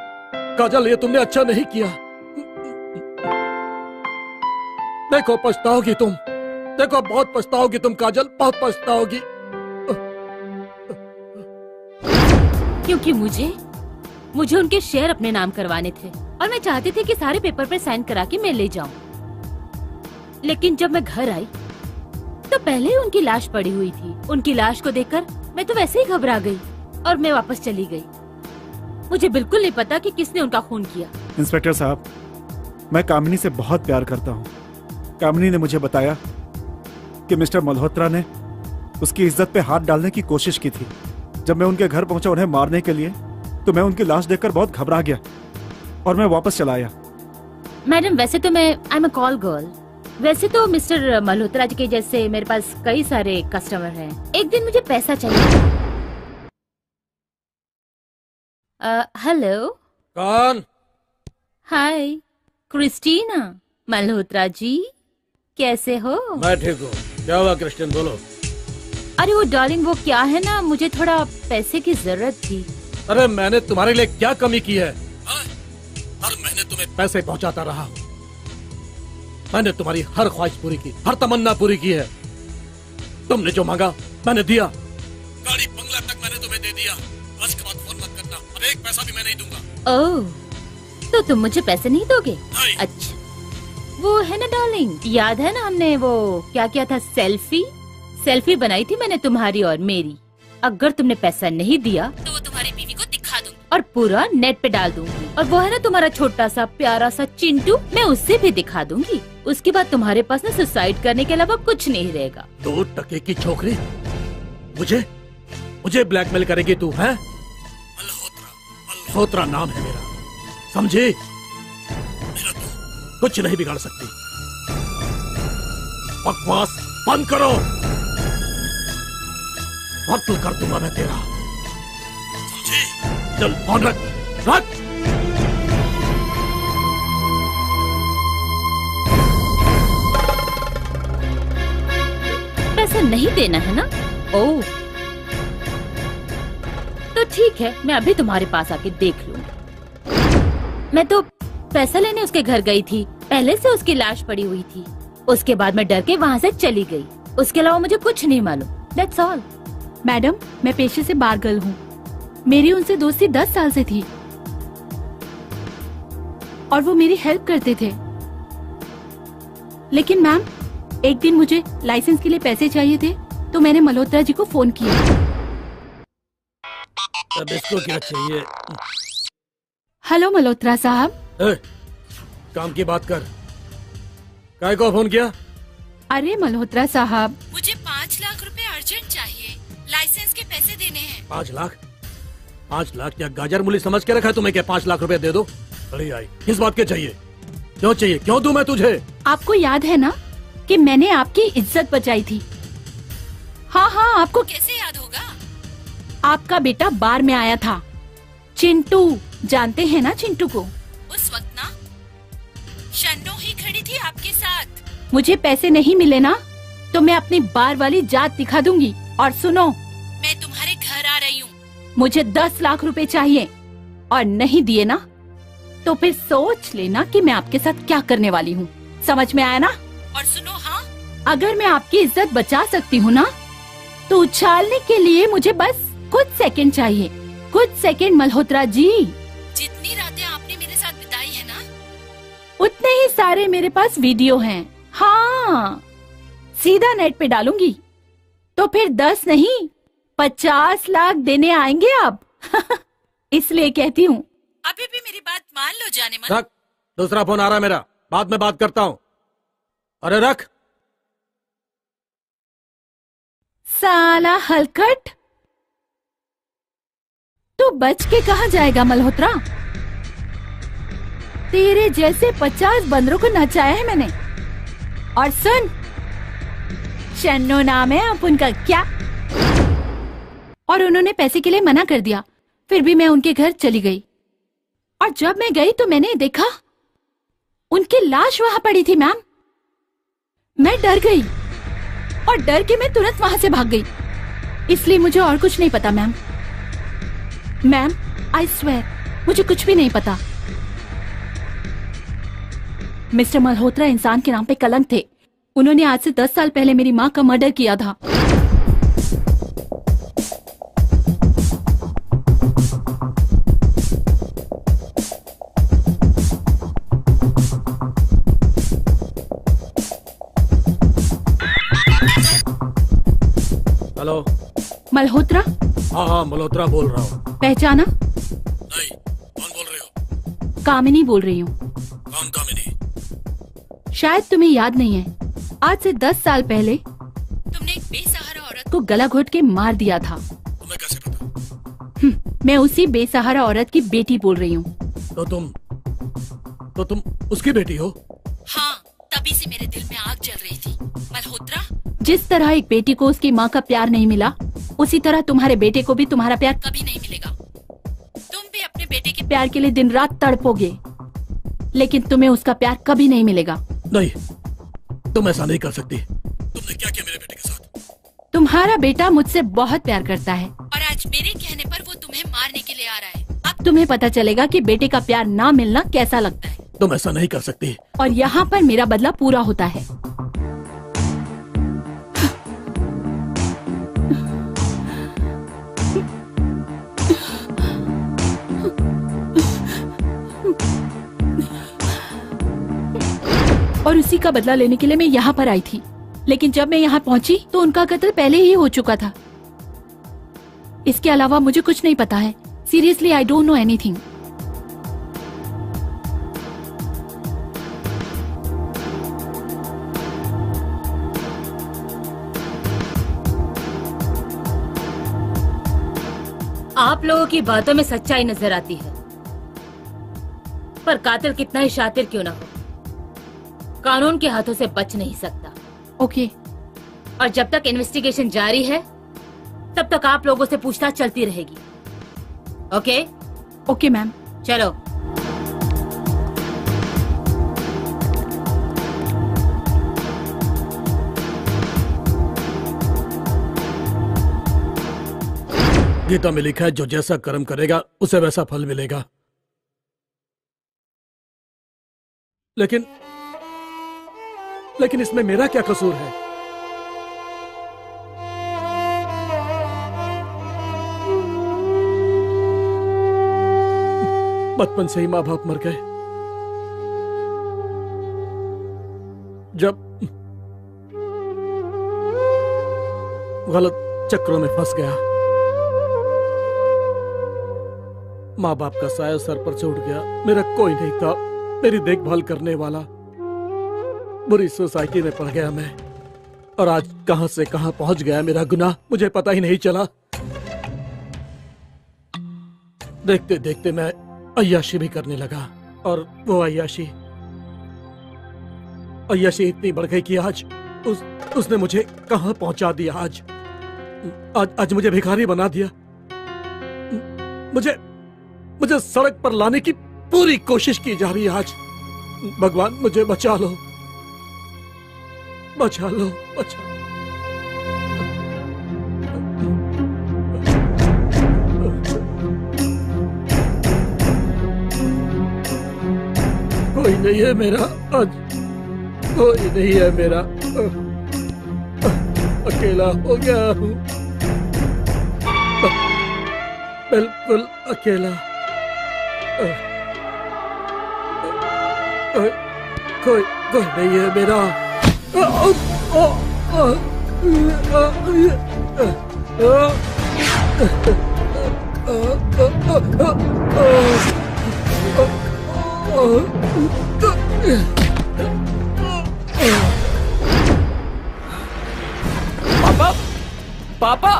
काजल, ये तुमने अच्छा नहीं किया। देखो पछताओगी तुम, देखो बहुत पछताओगी तुम काजल, बहुत पछताओगी। क्योंकि मुझे उनके शेयर अपने नाम करवाने थे और मैं चाहती थी कि सारे पेपर पर साइन करा के मैं ले जाऊं। लेकिन जब मैं घर आई तो पहले ही उनकी लाश पड़ी हुई थी। उनकी लाश को देखकर मैं तो वैसे ही घबरा गई और मैं वापस चली गई। मुझे बिल्कुल नहीं पता कि किसने उनका खून किया। इंस्पेक्टर साहब, मैं कामिनी से बहुत प्यार करता हूँ। कामिनी ने मुझे बताया कि मिस्टर मल्होत्रा ने उसकी इज्जत पे हाथ डालने की कोशिश की थी। जब मैं उनके घर पहुंचा उन्हें मारने के लिए, तो मैं उनकी लाश देखकर बहुत घबरा गया और मैं वापस चला आया। मैडम, वैसे तो मैं I am a call girl. वैसे तो मिस्टर मल्होत्रा जी के जैसे मेरे पास कई सारे कस्टमर हैं। एक दिन मुझे पैसा चाहिए। हेलो। कौन? हाय, क्रिस्टीना। मल्होत्रा जी, कैसे हो? मैं ठीक हूँ। क्या हुआ क्रिस्टियन, बोलो। अरे वो डार्लिंग, वो क्या है ना, मुझे थोड़ा पैसे की जरूरत थी। अरे मैंने तुम्हारे लिए क्या कमी की है? हर महीने तुम्हें पैसे पहुंचाता रहा हूं। मैंने तुम्हारी हर ख्वाहिश पूरी की, हर तमन्ना पूरी की है। तुमने जो मांगा मैंने दिया। गाड़ी बंगला तक मैंने तुम्हें दे दिया। आज के बाद फोन मत करना और एक पैसा भी मैं नहीं दूंगा। ओह, तो तुम मुझे पैसे नहीं दोगे? अच्छा, वो है ना डार्लिंग, याद है ना हमने वो क्या किया था? सेल्फी बनाई थी मैंने तुम्हारी और मेरी। अगर तुमने पैसा नहीं दिया तो वो तुम्हारी बीवी को दिखा दूंगी और पूरा नेट पे डाल दूंगी। और वो है ना तुम्हारा छोटा सा प्यारा सा चिंटू, मैं उससे भी दिखा दूंगी। उसके बाद तुम्हारे पास ना सुसाइड करने के अलावा कुछ नहीं रहेगा। 2 टके की छोकरी मुझे ब्लैकमेल करेगी तू, है? मल्होत्रा नाम है मेरा, समझे? मेरा तू कुछ नहीं बिगाड़ सकती। बकवास बंद करो, कत्ल कर दूंगा मैं तेरा, समझी? चल फोन रख। पैसा नहीं देना है ना? ओह, तो ठीक है, मैं अभी तुम्हारे पास आके देख लूंगी। मैं तो पैसा लेने उसके घर गई थी, पहले से उसकी लाश पड़ी हुई थी। उसके बाद मैं डर के वहाँ से चली गई। उसके अलावा मुझे कुछ नहीं मालूम। That's all। मैडम, मैं पेशे से बार गर्ल हूँ। मेरी उनसे दोस्ती 10 साल से थी और वो मेरी हेल्प करते थे। लेकिन मैम, एक दिन मुझे लाइसेंस के लिए पैसे चाहिए थे तो मैंने मल्होत्रा जी को फोन किया। अब इसको क्या चाहिए? हेलो मल्होत्रा साहब। काम की बात कर। काय को फोन किया? अरे मल्होत्रा साहब, मुझे 5 लाख रुपए अर्जेंट चाहिए, लाइसेंस के पैसे देने हैं। 5 लाख? 5 लाख क्या गाजर मूली समझ के रखा है तुम्हें? क्या 5 लाख रुपए दे दो? बड़ी आई, किस बात के चाहिए? क्यों चाहिए? क्यों दूं मैं तुझे? आपको याद है ना कि मैंने आपकी इज्जत बचाई थी? हाँ, आपको कैसे याद होगा? आपका बेटा बार में आया था। चिंटू, जानते हैं ना चिंटू को? उस वक्त ना शन्नो ही खड़ी थी आपके साथ। मुझे पैसे नहीं मिले ना तो मैं अपनी बार वाली जात दिखा दूंगी। और सुनो, मैं तुम्हारे घर आ रही हूँ। मुझे 10 लाख रुपए चाहिए और नहीं दिए ना तो फिर सोच लेना कि मैं आपके साथ क्या करने वाली हूँ। समझ में आया ना? और सुनो, हाँ, अगर मैं आपकी इज्जत बचा सकती हूँ ना तो उछालने के लिए मुझे बस कुछ सेकंड चाहिए। कुछ सेकंड मल्होत्रा जी। जितनी रातें आपने मेरे साथ बिताई है ना, उतने ही सारे मेरे पास वीडियो हैं। हाँ, सीधा नेट पे डालूंगी तो फिर 10 नहीं 50 लाख देने आएंगे आप। इसलिए कहती हूँ। अभी भी मेरी बात मान लो जाने मन। रख, दूसरा फोन आ रहा है मेरा, बाद में बात करता हूँ। अरे रख। साला हलकट, तू बच के कहाँ जाएगा मल्होत्रा? तेरे जैसे 50 बंदरों को नचाया है मैंने। और सुन, शन्नो नाम है अब उनका, क्या? और उन्होंने पैसे के लिए मना कर दिया। फिर भी मैं उनके घर चली गई और जब मैं गई तो मैंने देखा उनकी लाश वहां पड़ी थी। मैम, मैं डर गई और डर के मैं तुरंत वहां से भाग गई। इसलिए मुझे और कुछ नहीं पता मैम। मैम, आई स्वेयर मुझे कुछ भी नहीं पता। मिस्टर मल्होत्रा इंसान के नाम पे कलंक थे। उन्होंने आज से 10 साल पहले मेरी माँ का मर्डर किया था। हेलो, मल्होत्रा? हाँ मल्होत्रा बोल रहा हूँ। पहचाना? नहीं, कौन बोल रहे हो? कामिनी बोल रही हूँ। कौन कामिनी? शायद तुम्हें याद नहीं है, आज से 10 साल पहले तुमने एक बेसहारा औरत को गला घोट के मार दिया था। तुम्हें कैसे पता? मैं उसी बेसहारा औरत की बेटी बोल रही हूँ। तो तुम उसकी बेटी हो? हाँ, तभी से मेरे दिल में आग जल रही थी। मल्होत्रा, जिस तरह एक बेटी को उसकी माँ का प्यार नहीं मिला, उसी तरह तुम्हारे बेटे को भी तुम्हारा प्यार कभी नहीं मिलेगा। तुम भी अपने बेटे के प्यार के लिए दिन रात तड़पोगे, लेकिन तुम्हें उसका प्यार कभी नहीं मिलेगा। नहीं, तुम ऐसा नहीं कर सकती। तुमने क्या किया मेरे बेटे के साथ? तुम्हारा बेटा मुझसे बहुत प्यार करता है और आज मेरे कहने पर वो तुम्हें मारने के लिए आ रहा है। अब तुम्हें पता चलेगा कि बेटे का प्यार ना मिलना कैसा लगता है। तुम ऐसा नहीं कर सकती। और यहाँ पर मेरा बदला पूरा होता है। और उसी का बदला लेने के लिए मैं यहाँ पर आई थी, लेकिन जब मैं यहाँ पहुंची तो उनका कत्ल पहले ही हो चुका था। इसके अलावा मुझे कुछ नहीं पता है। Seriously, I don't know anything. आप लोगों की बातों में सच्चाई नजर आती है, पर कातिल कितना ही शातिर क्यों ना हो, कानून के हाथों से बच नहीं सकता। ओके। और जब तक इन्वेस्टिगेशन जारी है तब तक आप लोगों से पूछताछ चलती रहेगी। ओके? Okay ma'am. चलो। गीता में लिखा है, जो जैसा कर्म करेगा उसे वैसा फल मिलेगा। लेकिन इसमें मेरा क्या कसूर है? बचपन से ही माँ बाप मर गए। जब गलत चक्रों में फंस गया, माँ बाप का साया सर पर से उठ गया। मेरा कोई नहीं था मेरी देखभाल करने वाला। बुरी सोसाइटी में पड़ गया मैं, और आज कहां से कहां पहुंच गया मेरा गुनाह मुझे पता ही नहीं चला। देखते देखते मैं अय्याशी भी करने लगा, और वो अय्याशी इतनी बढ़ गई कि आज उसने मुझे कहां पहुंचा दिया। आज मुझे भिखारी बना दिया। मुझे मुझे सड़क पर लाने की पूरी कोशिश की जा रही है आज। भगवान मुझे बचा लो, बचा लो, बचा। कोई नहीं है मेरा आज, कोई नहीं है मेरा, अकेला हो गया हूँ, बिल्कुल अकेला। कोई कोई नहीं है मेरा। पापा, पापा,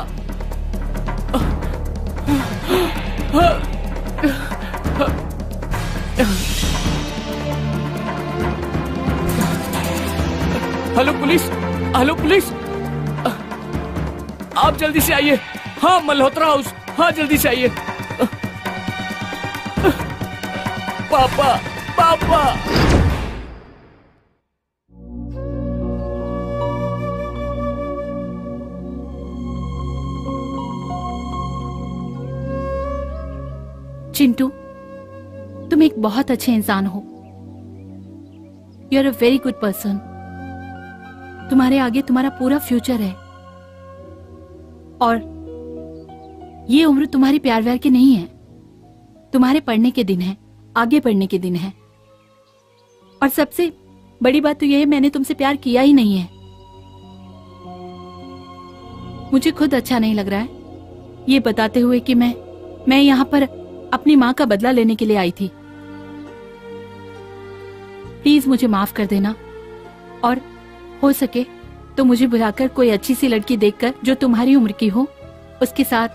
हेलो पुलिस, हेलो पुलिस, आप जल्दी से आइए। हाँ, मल्होत्रा हाउस, हाँ जल्दी से आइए। पापा, पापा। चिंटू, तुम एक बहुत अच्छे इंसान हो। You are a very good person. तुम्हारे आगे तुम्हारा पूरा फ्यूचर है और ये उम्र तुम्हारी प्यार व्यार की नहीं है। तुम्हारे पढ़ने के दिन है, आगे बढ़ने के दिन है। और सबसे बड़ी बात तो यह है, मैंने तुमसे प्यार किया ही नहीं है। मुझे खुद अच्छा नहीं लग रहा है ये बताते हुए कि मैं यहाँ पर अपनी माँ का बदला लेने के लिए आई थी। प्लीज मुझे माफ कर देना और हो सके तो मुझे बुलाकर कोई अच्छी सी लड़की देखकर जो तुम्हारी उम्र की हो, उसके साथ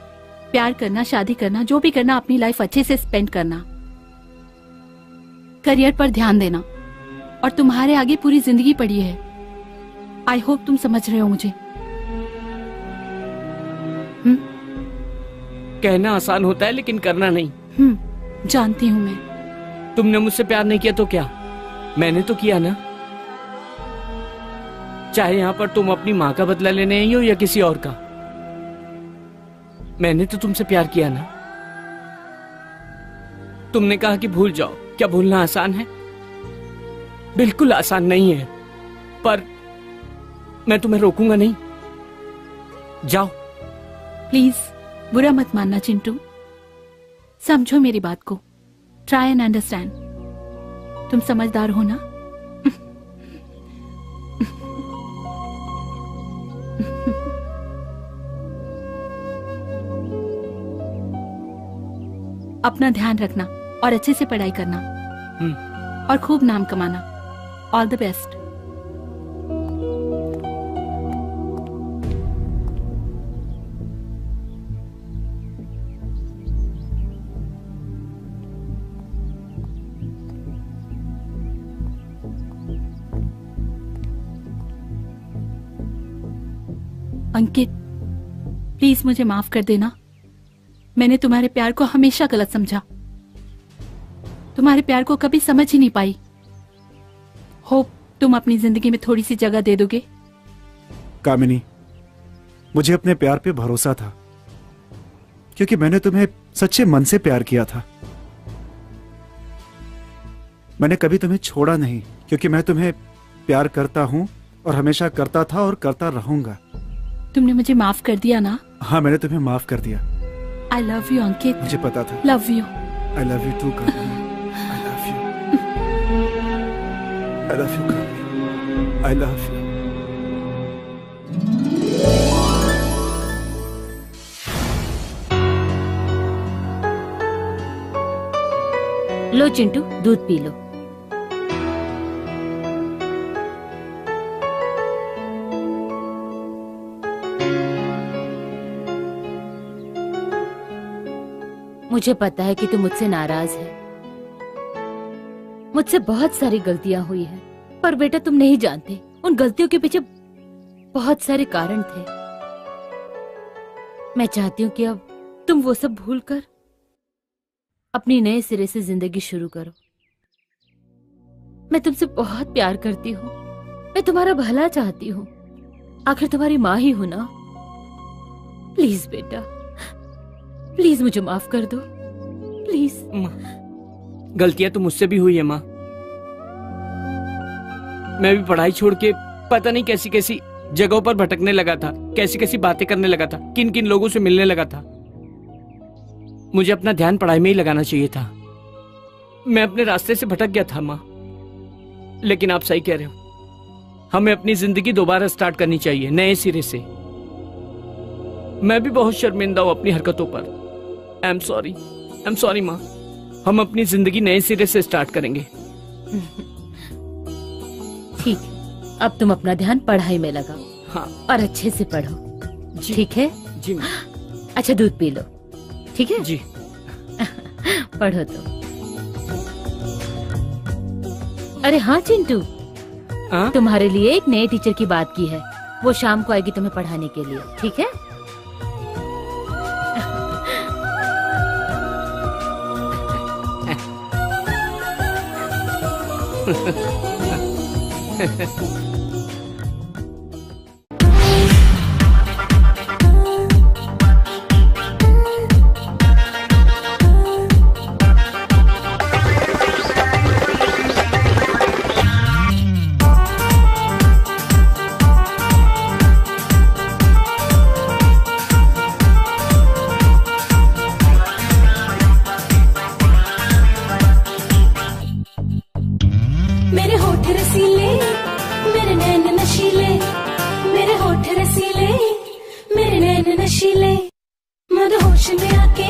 प्यार करना, शादी करना, जो भी करना, अपनी लाइफ अच्छे से स्पेंड करना। करियर पर ध्यान देना और तुम्हारे आगे पूरी जिंदगी पड़ी है। आई होप तुम समझ रहे हो मुझे। कहना आसान होता है लेकिन करना नहीं। जानती हूँ मैं। तुमने मुझसे प्यार नहीं किया तो क्या, मैंने तो किया ना। चाहे यहाँ पर तुम अपनी माँ का बदला लेने आई हो या किसी और का, मैंने तो तुमसे प्यार किया ना। तुमने कहा कि भूल जाओ। क्या भूलना आसान है? बिल्कुल आसान नहीं है, पर मैं तुम्हें रोकूंगा नहीं। जाओ। प्लीज बुरा मत मानना चिंटू, समझो मेरी बात को। Try and understand. तुम समझदार हो ना? अपना ध्यान रखना और अच्छे से पढ़ाई करना और खूब नाम कमाना। All the best. Ankit, please मुझे माफ कर देना। मैंने तुम्हारे प्यार को हमेशा गलत समझा, तुम्हारे प्यार को कभी समझ ही नहीं पाई। होप तुम अपनी जिंदगी में थोड़ी सी जगह दे दोगे। कामिनी, मुझे अपने प्यार पे भरोसा था क्योंकि मैंने तुम्हें सच्चे मन से प्यार किया था। मैंने कभी तुम्हें छोड़ा नहीं क्योंकि मैं तुम्हें प्यार करता हूं और हमेशा करता था और करता रहूंगा। तुमने मुझे माफ कर दिया ना? हाँ, मैंने तुम्हें माफ कर दिया। I love you Ankit. मुझे पता था। Love you. I love you too Kamini. I love you. I love you Kamini. I love you. लो चिंटू, दूध पी लो। मुझे पता है कि तुम मुझसे नाराज है। मुझसे बहुत सारी गलतियां हुई है, पर बेटा तुम नहीं जानते उन गलतियों के पीछे बहुत सारे कारण थे। मैं चाहती हूँ कि अब तुम वो सब भूलकर अपनी नए सिरे से जिंदगी शुरू करो। मैं तुमसे बहुत प्यार करती हूँ, मैं तुम्हारा भला चाहती हूँ, आखिर तुम्हारी माँ ही हूं ना। प्लीज बेटा, प्लीज मुझे माफ कर दो, प्लीज। गलतियां तो मुझसे भी हुई है माँ। मैं भी पढ़ाई छोड़ के पता नहीं कैसी कैसी जगहों पर भटकने लगा था, कैसी कैसी बातें करने लगा था, किन किन लोगों से मिलने लगा था। मुझे अपना ध्यान पढ़ाई में ही लगाना चाहिए था। मैं अपने रास्ते से भटक गया था माँ। लेकिन आप सही कह रहे हो, हमें अपनी जिंदगी दोबारा स्टार्ट करनी चाहिए नए सिरे से। मैं भी बहुत शर्मिंदा हूं अपनी हरकतों पर। आई एम सॉरी माँ। हम अपनी जिंदगी नए सिरे से स्टार्ट करेंगे। ठीक, अब तुम अपना ध्यान पढ़ाई में लगाओ। हाँ। और अच्छे से पढ़ो, ठीक है? जी माँ। अच्छा दूध पी लो, ठीक है? जी। पढ़ो तो। अरे हाँ चिंटू, तुम्हारे लिए एक नए टीचर की बात की है। वो शाम को आएगी तुम्हें पढ़ाने के लिए, ठीक है? मेरे होठ रसीले, मेरे नैन नशीले, मेरे होठ रसीले, मेरे नैन नशीले, मदहोश में आके